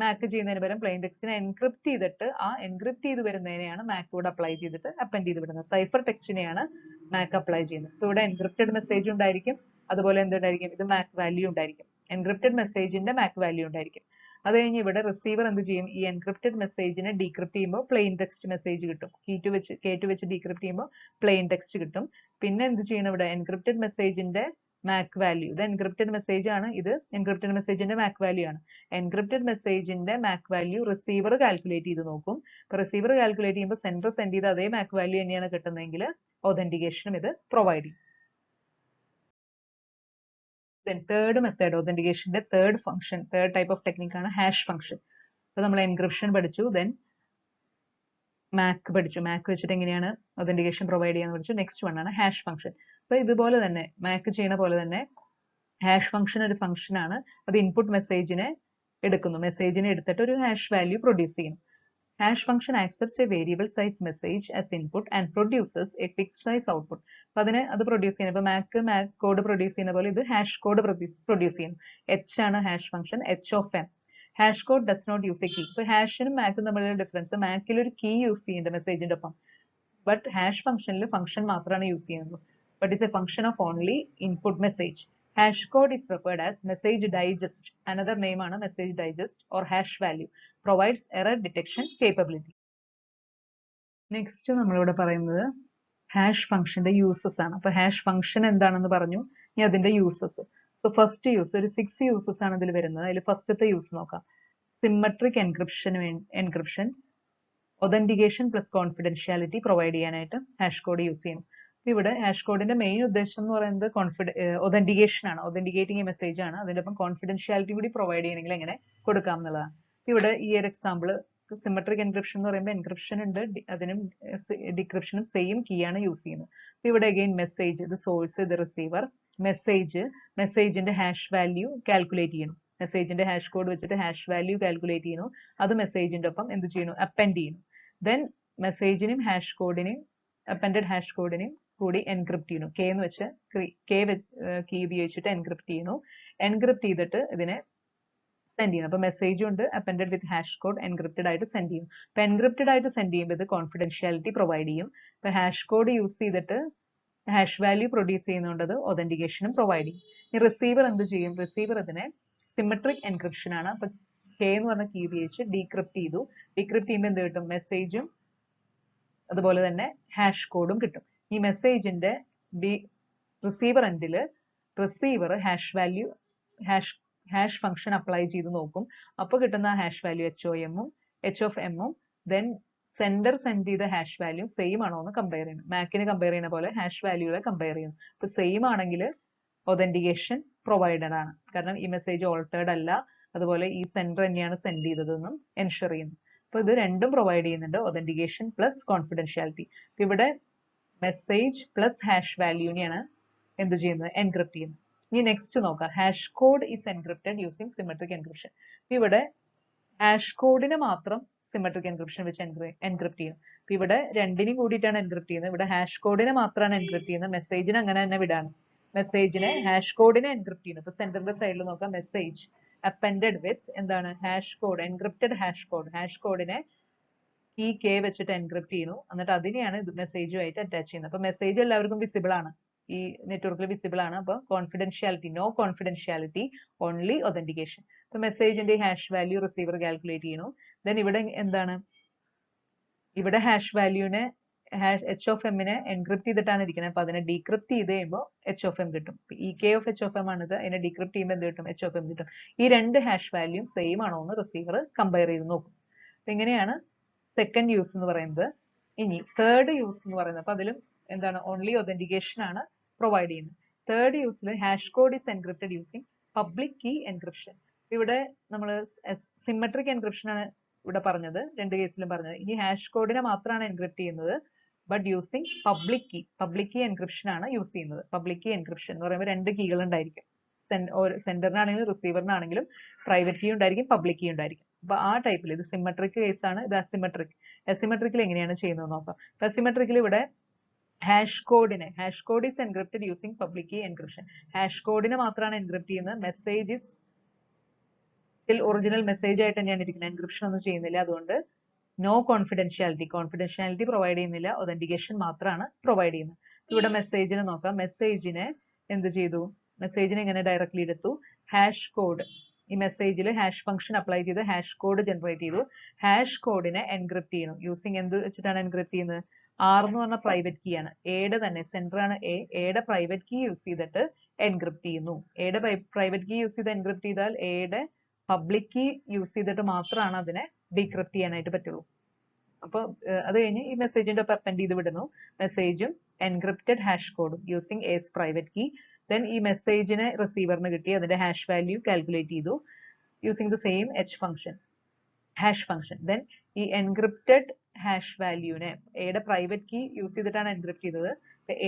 മാക്ക് ചെയ്യുന്നതിന് പകരം പ്ലെയിൻ ടെക്സ്റ്റിനെ എൻക്രിപ്റ്റ് ചെയ്തിട്ട് ആ എൻക്രിപ്റ്റ് ചെയ്ത് വരുന്നതിനെയാണ് മാക്ക് ഇവിടെ അപ്ലൈ ചെയ്തിട്ട് അപ്പൻഡ് ചെയ്ത് വിടുന്നത്. സൈഫർ ടെക്സ്റ്റിനെയാണ് മാക്ക് അപ്ലൈ ചെയ്യുന്നത്. ഇപ്പൊ ഇവിടെ എൻക്രിപ്റ്റഡ് മെസ്സേജ് ഉണ്ടായിരിക്കും, അതുപോലെ എന്തുണ്ടായിരിക്കും, ഇത് മാക്ക് വാല്യൂ ഉണ്ടായിരിക്കും. എൻക്രിപ്റ്റഡ് മെസ്സേജിന്റെ മാക്ക് വാല്യൂ ഉണ്ടായിരിക്കും. അത് കഴിഞ്ഞ് ഇവിടെ റിസീവർ എന്ത് ചെയ്യും, ഈ എൻക്രിപ്റ്റഡ് മെസ്സേജിനെ ഡീക്രിപ്റ്റ് ചെയ്യുമ്പോൾ പ്ലെയിൻ ടെക്സ്റ്റ് മെസ്സേജ് കിട്ടും. K2 വെച്ച് ഡീക്രിപ്റ്റ് ചെയ്യുമ്പോൾ പ്ലെയിൻ ടെക്സ്റ്റ് കിട്ടും. പിന്നെ എന്ത് ചെയ്യണം, ഇവിടെ എൻക്രിപ്റ്റഡ് മെസ്സേജിന്റെ മാക് വാല്യൂ, ഇത് എൻക്രിപ്റ്റഡ് മെസ്സേജ് ആണ്, ഇത് എൻക്രിപ്റ്റഡ് മെസ്സേജിന്റെ മാക് വാല്യൂ ആണ്. എൻക്രിപ്റ്റഡ് മെസ്സേജിന്റെ മാക് വാല്യൂ റിസീവർ കാൽക്കുലേറ്റ് ചെയ്ത് നോക്കും. ഇപ്പൊ റിസീവർ കാൽക്കുലേറ്റ് ചെയ്യുമ്പോൾ സെൻഡർ സെൻഡ് ചെയ്ത അതേ മാക് വാല്യൂ തന്നെയാണ് കിട്ടുന്നതെങ്കിൽ ഒതന്റിക്കേഷനും ഇത് പ്രൊവൈഡ് ചെയ്യും. Then third method, authenticationന്റെ third type of technique ആണ് hash function. അപ്പൊ നമ്മൾ encryption പഠിച്ചു, then മാക് പഠിച്ചു. മാക് വെച്ചിട്ട് എങ്ങനെയാണ് authentication പ്രൊവൈഡ് ചെയ്യാന്ന് പഠിച്ചു. നെക്സ്റ്റ് വൺ ആണ് hash function. അപ്പൊ ഇതുപോലെ തന്നെ മാക് ചെയ്യുന്ന പോലെ തന്നെ hash function ഒരു ഫംഗ്ഷൻ ആണ്. അത് ഇൻപുട്ട് മെസ്സേജിനെ എടുക്കുന്നു. മെസ്സേജിനെ എടുത്തിട്ട് ഒരു ഹാഷ് വാല്യൂ പ്രൊഡ്യൂസ് ചെയ്യുന്നു. Hash function accepts a variable size message as input and produces a fixed size output. അപ്പൊ അത് പ്രൊഡ്യൂസ് ചെയ്യുന്നത്, ഇപ്പൊ മാക് കോഡ് പ്രൊഡ്യൂസ് ചെയ്യുന്ന പോലെ ഇത് ഹാഷ് കോഡ് പ്രൊഡ്യൂസ് ചെയ്യും. H ആണ് hash function, H of M. Hash code does not use a key. ഇപ്പൊ ഹാഷിനും മാക്കും തമ്മിലുള്ള ഡിഫറൻസ്, മാക്കിൽ ഒരു കീ യൂസ് ചെയ്യുന്നുണ്ട് മെസ്സേജിന്റെ ഒപ്പം, ബട്ട് ഹാഷ് ഫംഗ്ഷനിൽ ഫംഗ്ഷൻ മാത്രമാണ് യൂസ് ചെയ്യുന്നത്. But is A function of only input message. Hash code is referred as message digest. Another name ആണ് message digest or hash value. Provides error detection capability. Next നമ്മളിവിടെ പറയുന്നത് hash ഫംഗ്ഷന്റെ uses ആണ്. അപ്പൊ hash function എന്താണെന്ന് പറഞ്ഞു, ഇനി അതിന്റെ യൂസസ്. സോ ഫസ്റ്റ് യൂസ്, ഒരു 6 യൂസസ് ആണ് ഇതിൽ വരുന്നത്. അതിൽ ഫസ്റ്റത്തെ യൂസ് നോക്കാം. Symmetric encryption, authentication plus confidentiality provide ചെയ്യാനായിട്ട് ഹാഷ് കോഡ് യൂസ് ചെയ്യും. ഇവിടെ ഹാഷ് കോഡിന്റെ മെയിൻ ഉദ്ദേശം എന്ന് പറയുന്നത് ഒതന്റിക്കേഷൻ ആണ്, ഒതന്റിക്കേറ്റിംഗ് എ മെസ്സേജ് ആണ്. അതിന്റെ ഒപ്പം കോൺഫിഡൻഷ്യാലിറ്റി കൂടി പ്രൊവൈഡ് ചെയ്യണമെങ്കിൽ എങ്ങനെ കൊടുക്കാം എന്നുള്ളതാണ്. ഇവിടെ ഈ ഒരു എക്സാമ്പിൾ, സിമ്മട്രിക് എൻക്രിപ്ഷൻ എന്ന് പറയുമ്പോൾ എൻക്രിപ്ഷൻ ഉണ്ട്, അതിനും ഡിക്രിപ്ഷനും സെയിം കീ ആണ് യൂസ് ചെയ്യുന്നത്. ഇവിടെ അഗെയിൻ മെസ്സേജ്, ഇത് സോഴ്സ്, ഇത് റിസീവർ. മെസ്സേജിന്റെ ഹാഷ് വാല്യൂ കാൽക്കുലേറ്റ് ചെയ്യണം. മെസ്സേജിന്റെ ഹാഷ് കോഡ് വെച്ചിട്ട് ഹാഷ് വാല്യൂ കാൽക്കുലേറ്റ് ചെയ്യുന്നു. അത് മെസ്സേജിന്റെ ഒപ്പം എന്ത് ചെയ്യുന്നു, അപ്പൻഡ് ചെയ്യുന്നു. ദെൻ മെസ്സേജിനും ഹാഷ് കോഡിനെയും അപ്പൻഡഡ് ഹാഷ് കോഡിനെയും കൂടി എൻക്രിപ്റ്റ് ചെയ്യുന്നു. കെ എന്ന് വെച്ച് കീ ഉപയോഗിച്ചിട്ട് എൻക്രിപ്റ്റ് ചെയ്യുന്നു. എൻക്രിപ്റ്റ് ചെയ്തിട്ട് ഇതിനെ സെൻഡ് ചെയ്യണം. അപ്പൊ മെസ്സേജും ഉണ്ട് അപ്പൻഡഡ് വിത്ത് ഹാഷ് കോഡ് എൻക്രിപ്റ്റഡ് ആയിട്ട് സെൻഡ് ചെയ്യും. അപ്പൊ എൻക്രിപ്റ്റഡ് ആയിട്ട് സെൻഡ് ചെയ്യുമ്പോൾ ഇത് കോൺഫിഡൻഷ്യാലിറ്റി പ്രൊവൈഡ് ചെയ്യും. ഇപ്പൊ ഹാഷ് കോഡ് യൂസ് ചെയ്തിട്ട് ഹാഷ് വാല്യൂ പ്രൊഡ്യൂസ് ചെയ്യുന്നുണ്ടത് ഒതന്റിക്കേഷനും പ്രൊവൈഡ് ചെയ്യും. ഈ റിസീവർ എന്ത് ചെയ്യും? റിസീവർ ഇതിനെ സിമെട്രിക് എൻക്രിപ്ഷൻ ആണ്. അപ്പൊ കെ എന്ന് പറഞ്ഞ കീ ഉപയോഗിച്ച് ഡീക്രിപ്റ്റ് ചെയ്തു. ഡീക്രിപ്റ്റ് ചെയ്യുമ്പോൾ എന്ത് കിട്ടും? മെസ്സേജും അതുപോലെ തന്നെ ഹാഷ് കോഡും കിട്ടും. ഈ മെസ്സേജിന്റെ റിസീവർ എൻഡില് receiver hash value hash function apply ചെയ്ത് നോക്കും. അപ്പോൾ കിട്ടുന്ന ഹാഷ് വാല്യൂ എച്ച് ഓഫ് എമ്മും ദെൻ സെൻഡർ സെൻഡ് ചെയ്ത ഹാഷ് വാല്യൂ സെയിം ആണോ എന്ന് കമ്പയർ ചെയ്യണം. മാക്കിന് കമ്പയർ ചെയ്യുന്ന പോലെ ഹാഷ് വാല്യൂകളെ കമ്പയർ ചെയ്യുന്നു. ഇപ്പൊ സെയിം ആണെങ്കിൽ ഒതന്റിക്കേഷൻ പ്രൊവൈഡഡ് ആണ്. കാരണം ഈ മെസ്സേജ് ഓൾട്ടേർഡ് അല്ല, അതുപോലെ ഈ സെൻഡർ തന്നെയാണ് സെൻഡ് ചെയ്തതെന്നും എൻഷുർ ചെയ്യുന്നു. അപ്പൊ ഇത് രണ്ടും പ്രൊവൈഡ് ചെയ്യുന്നുണ്ട്, ഒതന്റിക്കേഷൻ പ്ലസ് കോൺഫിഡൻഷ്യാലിറ്റി. ഇവിടെ മെസ്സേജ് പ്ലസ് ഹാഷ് വാല്യൂനെയാണ് എന്ത് ചെയ്യുന്നത്? എൻക്രിപ്റ്റ് ചെയ്യുന്നത്. ഇനി നെക്സ്റ്റ് നോക്കാം. Hash code is encrypted using symmetric encryption. ഇവിടെ ഹാഷ് കോഡിനെ മാത്രം സിമെട്രിക് എൻക്രിപ്ഷൻ വെച്ച് എൻക്രിപ്റ്റ് ചെയ്യും. അപ്പൊ ഇവിടെ രണ്ടിനും കൂടിയിട്ടാണ് എൻക്രിപ്റ്റ് ചെയ്യുന്നത്. ഇവിടെ ഹാഷ് കോഡിനെ മാത്രമാണ് എൻക്രിപ്റ്റ് ചെയ്യുന്നത്. മെസ്സേജിന് അങ്ങനെ തന്നെ വിടാണ്. മെസ്സേജിനെ ഹാഷ് കോഡിനെ എൻക്രിപ്റ്റ് ചെയ്യുന്നു. ഇപ്പൊ സെന്ററിന്റെ സൈഡിൽ നോക്കാം. മെസ്സേജ് അപ്പൻഡഡ് വിത്ത് എന്താണ്? Hash code, encrypted hash code. Hash കോഡിനെ ഈ കെ വെച്ചിട്ട് എൻക്രിപ്റ്റ് ചെയ്യുന്നു. എന്നിട്ട് അതിനെയാണ് മെസ്സേജുമായിട്ട് അറ്റാച്ച് ചെയ്യുന്നത്. അപ്പൊ മെസ്സേജ് എല്ലാവർക്കും വിസിബിൾ ആണ്, ഈ നെറ്റ്വർക്കിൽ വിസിബിൾ ആണ്. അപ്പൊ confidentiality, no confidentiality, only authentication. അപ്പൊ മെസ്സേജിന്റെ ഹാഷ് വാല്യൂ റിസീവർ കാൽക്കുലേറ്റ് ചെയ്യുന്നു. ദെൻ ഇവിടെ എന്താണ്? ഇവിടെ ഹാഷ് വാല്യൂനെ എച്ച് ഓഫ് എമ്മിനെ എൻക്രിപ്റ്റ് ചെയ്തിട്ടാണ് ഇരിക്കുന്നത്. അപ്പൊ അതിനെ ഡീക്രിപ്റ്റ് ചെയ്ത് കഴിയുമ്പോൾ എച്ച് ഓഫ് എം കിട്ടും. ഈ K of H of M ആണിത്. അതിനെ ഡീക്രിപ്റ്റ് ചെയ്യുമ്പോൾ എന്ത് കിട്ടും? എച്ച് ഓഫ് എം കിട്ടും. ഈ രണ്ട് ഹാഷ് വാല്യൂ സെയിം ആണോ എന്ന് റിസീവർ കമ്പയർ ചെയ്ത് നോക്കും. അപ്പൊ ഇങ്ങനെയാണ് സെക്കൻഡ് യൂസ് എന്ന് പറയുന്നത്. ഇനി തേർഡ് യൂസ് എന്ന് പറയുന്നത്, അപ്പൊ അതിലും എന്താണ്? ഓൺലി ഒതന്റിക്കേഷൻ ആണ് പ്രൊവൈഡ് ചെയ്യുന്നത്. തേർഡ് യൂസിൽ hash code is encrypted using public key encryption. ഇവിടെ നമ്മൾ സിമെട്രിക് എൻക്രിപ്ഷൻ ആണ് ഇവിടെ പറഞ്ഞത്, രണ്ട് കേസിലും പറഞ്ഞത്. ഇനി ഹാഷ് കോഡിനെ മാത്രമാണ് എൻക്രിപ്റ്റ് ചെയ്യുന്നത്, but using public key encryption ആണ് യൂസ് ചെയ്യുന്നത്. പബ്ലിക് കീ എൻക്രിപ്ഷൻ എന്ന് പറയുമ്പോൾ രണ്ട് കീകൾ ഉണ്ടായിരിക്കും. സെൻഡറിനാണെങ്കിലും റിസീവറിനാണെങ്കിലും പ്രൈവറ്റ് കീ ഉണ്ടായിരിക്കും, പബ്ലിക് കീ ഉണ്ടായിരിക്കും. അപ്പൊ ആ ടൈപ്പിൽ ഇത് സിമെട്രിക് കേസ് ആണ്, ഇത് അസിമെട്രിക്. അസിമെട്രിക്കിൽ എങ്ങനെയാണ് ചെയ്യുന്നത് നോക്കാം. അസിമെട്രിക്കിൽ ഇവിടെ hash code is encrypted using public key encryption. Hash കോഡിനെ മാത്രമാണ് എൻക്രിപ്റ്റ് ചെയ്യുന്നത്. Message is still original message ആയിട്ട് തന്നെയാണ് ഇരിക്കുന്നത്, എൻക്രിപ്ഷൻ ഒന്നും ചെയ്യുന്നില്ല. അതുകൊണ്ട് നോ കോൺഫിഡൻഷ്യാലിറ്റി പ്രൊവൈഡ് ചെയ്യുന്നില്ല, ഒതന്റിക്കേഷൻ മാത്രമാണ് പ്രൊവൈഡ് ചെയ്യുന്നത്. ഇവിടെ മെസ്സേജിനെ നോക്കാം. മെസ്സേജിനെ എന്ത് ചെയ്തു? മെസ്സേജിനെ എങ്ങനെ ഡയറക്ട്ലി എടുത്തു? ഹാഷ് കോഡ്, ഈ മെസ്സേജിൽ ഹാഷ് ഫംഗ്ഷൻ അപ്ലൈ ചെയ്ത് ഹാഷ് കോഡ് ജനറേറ്റ് ചെയ്തു. ഹാഷ് കോഡിനെ എൻക്രിപ്റ്റ് ചെയ്യുന്നു. യൂസിങ് എന്ത് വെച്ചിട്ടാണ് എൻക്രിപ്റ്റ് ചെയ്യുന്നത്? ആർ എന്ന് പറഞ്ഞ പ്രൈവറ്റ് കീ ആണ്, എയുടെ തന്നെ സെന്റർ ആണ് എയുടെ പ്രൈവറ്റ് കീ യൂസ് ചെയ്തിട്ട് എൻക്രിപ്റ്റ് ചെയ്യുന്നു. എയുടെ പ്രൈവറ്റ് കീ യൂസ് ചെയ്ത് എൻക്രിപ്റ്റ് ചെയ്താൽ എയുടെ പബ്ലിക് കീ യൂസ് ചെയ്തിട്ട് മാത്രമാണ് അതിനെ ഡീക്രിപ്റ്റ് ചെയ്യാനായിട്ട് പറ്റുള്ളൂ. അപ്പോൾ അത് കഴിഞ്ഞ് ഈ മെസ്സേജിന്റെ ഒപ്പം അപ്പൻഡ് ചെയ്ത് വിടുന്നു. മെസ്സേജും എൻക്രിപ്റ്റഡ് ഹാഷ് കോഡും using S private key. Then ഈ മെസ്സേജിനെ റിസീവറിന് കിട്ടി, അതിന്റെ ഹാഷ് വാല്യൂ കാൽക്കുലേറ്റ് ചെയ്തു using the same hash function. Then ഈ എൻക്രിപ്റ്റഡ് ഹാഷ് വാല്യൂനെ എയുടെ പ്രൈവറ്റ് കീ യൂസ് ചെയ്തിട്ടാണ് എൻക്രിപ്റ്റ് ചെയ്തത്.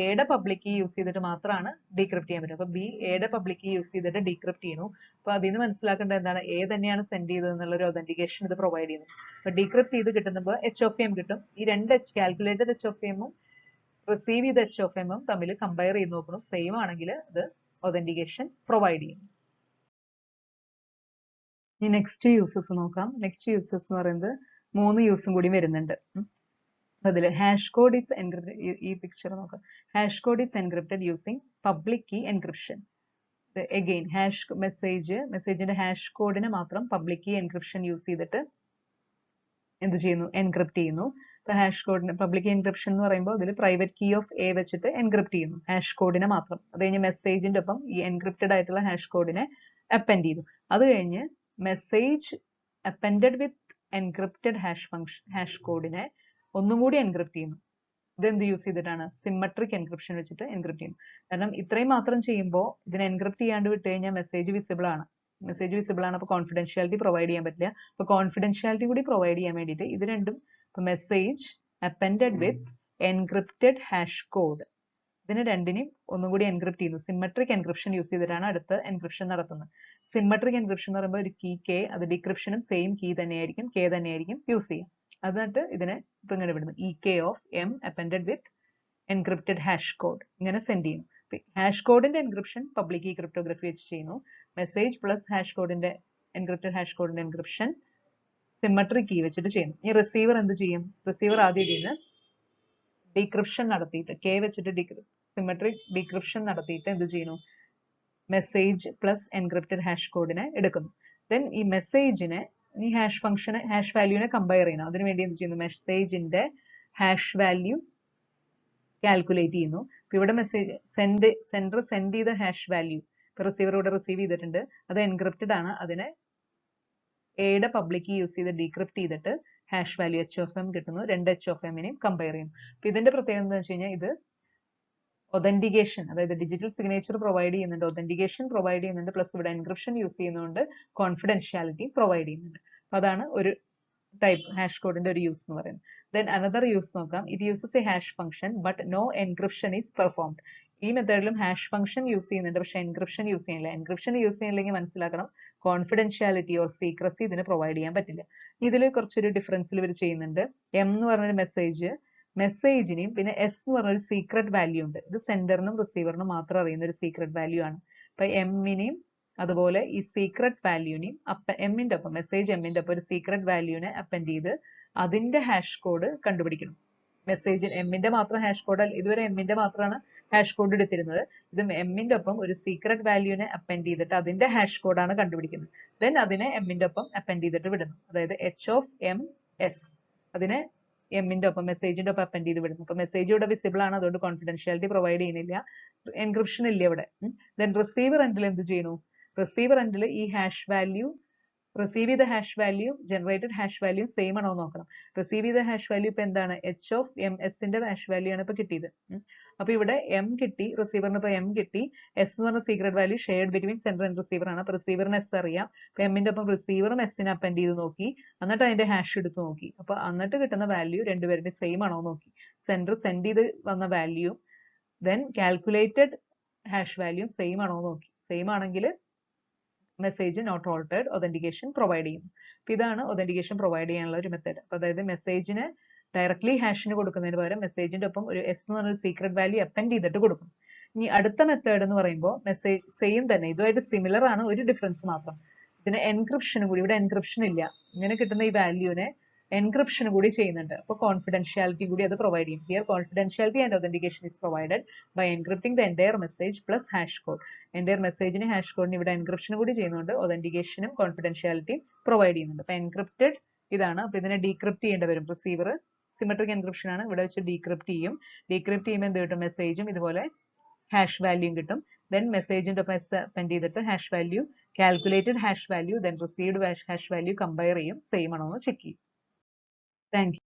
എയുടെ പബ്ലിക് കീ യൂസ് ചെയ്തിട്ട് മാത്രമാണ് ഡീക്രിപ്റ്റ് ചെയ്യാൻ പറ്റും. അപ്പൊ ബി എയുടെ പബ്ലിക് കീ യൂസ് ചെയ്തിട്ട് ഡീക്രിപ്റ്റ് ചെയ്യുന്നു. അപ്പൊ അതിന് മനസ്സിലാക്കേണ്ടത് എന്താണ്? എ തന്നെയാണ് സെൻഡ് ചെയ്തത് എന്നുള്ള ഒരു ഒതന്റിക്കേഷൻ ഇത് പ്രൊവൈഡ് ചെയ്യുന്നു. അപ്പൊ ഡീക്രിപ്റ്റ് ചെയ്ത് കിട്ടുമ്പോൾ എച്ച് ഓഫ് എം കിട്ടും. ഈ രണ്ട് കാൽക്കുലേറ്റഡ് എച്ച് ഓഫ് എമ്മും റിസീവ് ചെയ്ത എച്ച് ഓഫ് എമ്മും തമ്മിൽ കമ്പയർ ചെയ്ത് നോക്കണം. സെയിം ആണെങ്കിൽ ഇത് ഒതന്റിക്കേഷൻ പ്രൊവൈഡ് ചെയ്യും. ഇനി നെക്സ്റ്റ് യൂസസ് നോക്കാം. നെക്സ്റ്റ് യൂസസ് എന്ന് പറയുന്നത് 3 യൂസും കൂടി വരുന്നുണ്ട്. അതിൽ ഹാഷ് കോഡ് ഈസ് എൻക്രിപ്റ്റഡ്. ഈ പിക്ചർ നോക്കാം. Hash code is encrypted using public key encryption. Again മെസ്സേജിന്റെ ഹാഷ് കോഡിനെ മാത്രം പബ്ലിക് കീ എൻക്രിപ്ഷൻ യൂസ് ചെയ്തിട്ട് എന്ത് ചെയ്യുന്നു? എൻക്രിപ്റ്റ് ചെയ്യുന്നു. ഇപ്പൊ ഹാഷ് കോഡിന് പബ്ലിക് കീ എൻക്രിപ്ഷൻ എന്ന് പറയുമ്പോൾ അതിൽ പ്രൈവറ്റ് കീ ഓഫ് എ വെച്ചിട്ട് എൻക്രിപ്റ്റ് ചെയ്യുന്നു ഹാഷ് കോഡിനെ മാത്രം. അത് കഴിഞ്ഞ് മെസ്സേജിന്റെ ഒപ്പം ഈ എൻക്രിപ്റ്റഡ് ആയിട്ടുള്ള ഹാഷ് കോഡിനെ അപ്പൻഡ് ചെയ്തു. അത് കഴിഞ്ഞ് message appended with encrypted hash കോഡിനെ ഒന്നും കൂടി എൻക്രിപ്റ്റ് ചെയ്യുന്നു. ഇതെന്ത് യൂസ് ചെയ്തിട്ടാണ്? സിമെട്രിക് എൻക്രിപ്ഷൻ വെച്ചിട്ട് എൻക്രിപ്റ്റ് ചെയ്യുന്നു. കാരണം ഇത്രയും മാത്രം ചെയ്യുമ്പോൾ ഇതിനെ എൻക്രിപ്റ്റ് ചെയ്യാണ്ട് വിട്ട് കഴിഞ്ഞാൽ മെസ്സേജ് വിസിബിൾ ആണ്. അപ്പോൾ കോൺഫിഡൻഷ്യാലിറ്റി പ്രൊവൈഡ് ചെയ്യാൻ പറ്റില്ല. അപ്പൊ കോൺഫിഡൻഷ്യാലിറ്റി കൂടി പ്രൊവൈഡ് ചെയ്യാൻ വേണ്ടിയിട്ട് ഇത് രണ്ടും, message appended with encrypted hash code, ഇതിന് രണ്ടിനെയും ഒന്നും കൂടി എൻക്രിപ്റ്റ് ചെയ്യുന്നു. സിമെട്രിക് എൻക്രിപ്ഷൻ യൂസ് ചെയ്തിട്ടാണ് അടുത്ത എൻക്രിപ്ഷൻ നടത്തുന്നത്. സിമെട്രിക് എൻക്രിപ്ഷൻ എന്ന് പറയുമ്പോൾ ഒരു കീ കെ, അത് ഡിക്രിപ്ഷനും സെയിം കീ തന്നെയായിരിക്കും, കെ തന്നെയായിരിക്കും യൂസ് ചെയ്യുക. എന്നിട്ട് ഇതിനെ ഇപ്പൊ ഇങ്ങനെ വിടുന്നു. E K of M appended with encrypted hash code ഇങ്ങനെ സെൻഡ് ചെയ്യുന്നു. ഹാഷ് കോഡിന്റെ എൻക്രിപ്ഷൻ പബ്ലിക് കീ ക്രിപ്റ്റോഗ്രഫി വെച്ച് ചെയ്യുന്നു. മെസ്സേജ് പ്ലസ് ഹാഷ് കോഡിന്റെ എൻക്രിപ്റ്റഡ് ഹാഷ് കോഡിന്റെ എൻക്രിപ്ഷൻ സിമ്മട്രിക് കീ വെച്ചിട്ട് ചെയ്യുന്നു. ഈ റിസീവർ എന്ത് ചെയ്യും? റിസീവർ ആദ്യം ഇതിന് ഡീക്രിപ്ഷൻ നടത്തിയിട്ട് കെ വെച്ചിട്ട് സിമ്മട്രിക് ഡീക്രിപ്ഷൻ നടത്തിയിട്ട് എന്ത് ചെയ്യുന്നു? മെസ്സേജ് പ്ലസ് എൻക്രിപ്റ്റഡ് ഹാഷ് കോഡിനെ എടുക്കുന്നു. ദെൻ ഈ മെസ്സേജിനെ ഈ ഹാഷ് ഫംഗ്ഷനെ ഹാഷ് വാല്യൂനെ കമ്പയർ ചെയ്യണം. അതിനുവേണ്ടി എന്ത് ചെയ്യുന്നു? മെസ്സേജിന്റെ ഹാഷ് വാല്യൂ കാൽക്കുലേറ്റ് ചെയ്യുന്നു. ഇവിടെ മെസ്സേജ് സെൻഡർ സെൻഡ് ചെയ്ത ഹാഷ് വാല്യൂ ഇപ്പൊ റിസീവർ ഇവിടെ റിസീവ് ചെയ്തിട്ടുണ്ട്, അത് എൻക്രിപ്റ്റഡ് ആണ്. അതിനെ എയുടെ പബ്ലിക് യൂസ് ചെയ്ത് ഡീക്രിപ്റ്റ് ചെയ്തിട്ട് ഹാഷ് വാല്യൂ HM കിട്ടുന്നു. രണ്ട് HMനെയും കമ്പയർ ചെയ്യും. അപ്പൊ ഇതിന്റെ പ്രത്യേകത എന്താ വെച്ച് കഴിഞ്ഞാൽ ഇത് ഒതന്റിക്കേഷൻ, അതായത് ഡിജിറ്റൽ സിഗ്നേച്ചർ പ്രൊവൈഡ് ചെയ്യുന്നുണ്ട്, ഒതന്റിക്കേഷൻ പ്രൊവൈഡ് ചെയ്യുന്നുണ്ട്, പ്ലസ് ഇവിടെ എൻക്രിപ്ഷൻ യൂസ് ചെയ്യുന്നതുകൊണ്ട് കോൺഫിഡൻഷ്യാലിറ്റി പ്രൊവൈഡ് ചെയ്യുന്നുണ്ട്. അപ്പൊ അതാണ് ഒരു ടൈപ്പ് ഹാഷ് കോഡിന്റെ ഒരു യൂസ് എന്ന് പറയുന്നത്. ദെൻ അനദർ യൂസ് നോക്കാം. It uses a hash function but no encryption is performed. ഈ മെത്തേഡിലും ഹാഷ് ഫംഗ്ഷൻ യൂസ് ചെയ്യുന്നുണ്ട്, പക്ഷെ എൻക്രിപ്ഷൻ യൂസ് ചെയ്യുന്നില്ല. എൻക്രിപ്ഷൻ യൂസ് ചെയ്യുന്നില്ലെങ്കിൽ മനസ്സിലാക്കണം, കോൺഫിഡൻഷ്യാലിറ്റി ഓർ സീക്രസി ഇതിന് പ്രൊവൈഡ് ചെയ്യാൻ പറ്റില്ല. ഇതിൽ കുറച്ചൊരു ഡിഫറൻസിൽ ഇവർ ചെയ്യുന്നുണ്ട്. എം എന്ന് പറഞ്ഞൊരു മെസ്സേജിനെയും പിന്നെ എസ് എന്ന് പറഞ്ഞൊരു സീക്രട്ട് വാല്യൂ ഉണ്ട്. ഇത് സെൻഡറിനും റിസീവറിനും മാത്രം അറിയുന്ന ഒരു സീക്രട്ട് വാല്യൂ ആണ്. അപ്പൊ എമ്മിനെയും അതുപോലെ ഈ സീക്രട്ട് വാല്യൂനെയും എമ്മിന്റെ ഒപ്പം മെസ്സേജ് എമ്മിന്റെ ഒപ്പം ഒരു സീക്രട്ട് വാല്യൂനെ അപ്പൻഡ് ചെയ്ത് അതിന്റെ ഹാഷ് കോഡ് കണ്ടുപിടിക്കണം. മെസ്സേജ് എമ്മിന്റെ മാത്രം ഹാഷ് കോഡ്, ഇതുവരെ എമ്മിന്റെ മാത്രമാണ് ഹാഷ് കോഡ് എടുത്തിരുന്നത്. ഇത് എമ്മിന്റെ ഒപ്പം ഒരു സീക്രട്ട് വാല്യൂനെ അപ്പൻഡ് ചെയ്തിട്ട് അതിന്റെ ഹാഷ് കോഡാണ് കണ്ടുപിടിക്കുന്നത്. ദെൻ അതിനെ എമ്മിന്റെ ഒപ്പം അപ്പൻഡ് ചെയ്തിട്ട് വിടുന്നു. അതായത് HOMS അതിനെ എമ്മിന്റെ ഒപ്പം മെസ്സേജിന്റെ ഒപ്പം അപ്പൻഡ് ചെയ്ത് വിടുന്നു. അപ്പൊ മെസ്സേജ് ഇവിടെ വിസിബിൾ ആണ്, അതുകൊണ്ട് കോൺഫിഡൻഷ്യാലിറ്റി പ്രൊവൈഡ് ചെയ്യുന്നില്ല, എൻക്രിപ്ഷൻ ഇല്ല ഇവിടെ. ദെൻ റിസീവർ എൻഡിൽ എന്ത് ചെയ്യുന്നു? റിസീവർ എൻഡിൽ ഈ ഹാഷ് വാല്യൂ റിസീവ് ചെയ്ത hash value generated hash value same ആണോ നോക്കണം. റിസീവ് ചെയ്ത ഹാഷ് വാല്യൂ ഇപ്പൊ എന്താണ്? HOMSന്റെ ഹാഷ് വാല്യൂ ആണ് ഇപ്പൊ കിട്ടിയത്. അപ്പൊ ഇവിടെ എം കിട്ടി, റിസീവറിന് ഇപ്പൊ എം കിട്ടി. എസ് എന്ന് പറഞ്ഞ secret value shared between sender and receiver ആണ്. അപ്പൊ റിസീവറിന് എസ് അറിയാം. അപ്പൊ എമ്മിന്റെ ഒപ്പം റിസീവറും എസിനെ അപ്പൻഡ് ചെയ്ത് നോക്കി, എന്നിട്ട് അതിന്റെ ഹാഷ് എടുത്ത് നോക്കി. അപ്പൊ എന്നിട്ട് കിട്ടുന്ന വാല്യൂ രണ്ടുപേരുടെ സെയിം ആണോ നോക്കി. സെൻഡർ സെൻഡ് ചെയ്ത് വന്ന value then calculated hash value same ആണോ നോക്കി. സെയിം ആണെങ്കിൽ message not altered authentication provide ചെയ്യും. അപ്പൊ ഇതാണ് ഒതന്റിക്കേഷൻ പ്രൊവൈഡ് ചെയ്യാനുള്ള ഒരു മെത്തേഡ്. അപ്പൊ അതായത് മെസ്സേജിന് ഡയറക്ട്ലി ഹാഷിന് കൊടുക്കുന്നതിന് പകരം മെസ്സേജിന്റെ ഒപ്പം ഒരു എസ് എന്ന് പറഞ്ഞൊരു സീക്രട്ട് വാല്യൂ അപ്പൻഡ് ചെയ്തിട്ട് കൊടുക്കും. ഇനി അടുത്ത മെത്തേഡ് എന്ന് പറയുമ്പോൾ മെസ്സേജ് സെയിം തന്നെ, ഇതുമായിട്ട് സിമിലർ ആണ്, ഒരു ഡിഫറൻസ് മാത്രം. ഇതിന് എൻക്രിപ്ഷനും കൂടി, ഇവിടെ എൻക്രിപ്ഷൻ ഇല്ല. ഇങ്ങനെ കിട്ടുന്ന ഈ വാല്യൂനെ എൻക്രിപ്ഷൻ കൂടി ചെയ്യുന്നുണ്ട്. അപ്പോൾ കോൺഫിഡൻഷ്യാലിറ്റി കൂടി അത് പ്രൊവൈഡ് ചെയ്യും. Here confidentiality and authentication is provided by encrypting the entire message plus hash code. Entire മെസ്സേജിന് ഹാഷ് കോഡിന് ഇവിടെ എൻക്രിപ്ഷൻ കൂടി ചെയ്യുന്നുണ്ട്, ഒതന്റിക്കേഷനും കോൺഫിഡൻഷ്യാലിറ്റിയും പ്രൊവൈഡ് ചെയ്യുന്നുണ്ട്. അപ്പൊ എൻക്രിപ്റ്റഡ് ഇതാണ്. അപ്പൊ ഇതിനെ ഡീക്രിപ്റ്റ് ചെയ്യേണ്ടി വരും. റിസീവർ സിമെട്രിക് എൻക്രിപ്ഷൻ ആണ്, ഇവിടെ വെച്ച് ഡീക്രിപ്റ്റ് ചെയ്യും. ഡീക്രിപ്റ്റ് ചെയ്യുമ്പോൾ എന്ത് കിട്ടും? മെസ്സേജും ഇതുപോലെ ഹാഷ് വാല്യൂയും കിട്ടും. ദെൻ മെസ്സേജിന്റെ ഒപ്പം എസ് അപ്പൻഡ് ചെയ്തിട്ട് hash value calculated hash value then received hash value compare ചെയ്യും, സെയിം ആണോ എന്ന് ചെക്ക് ചെയ്യും. Thank you.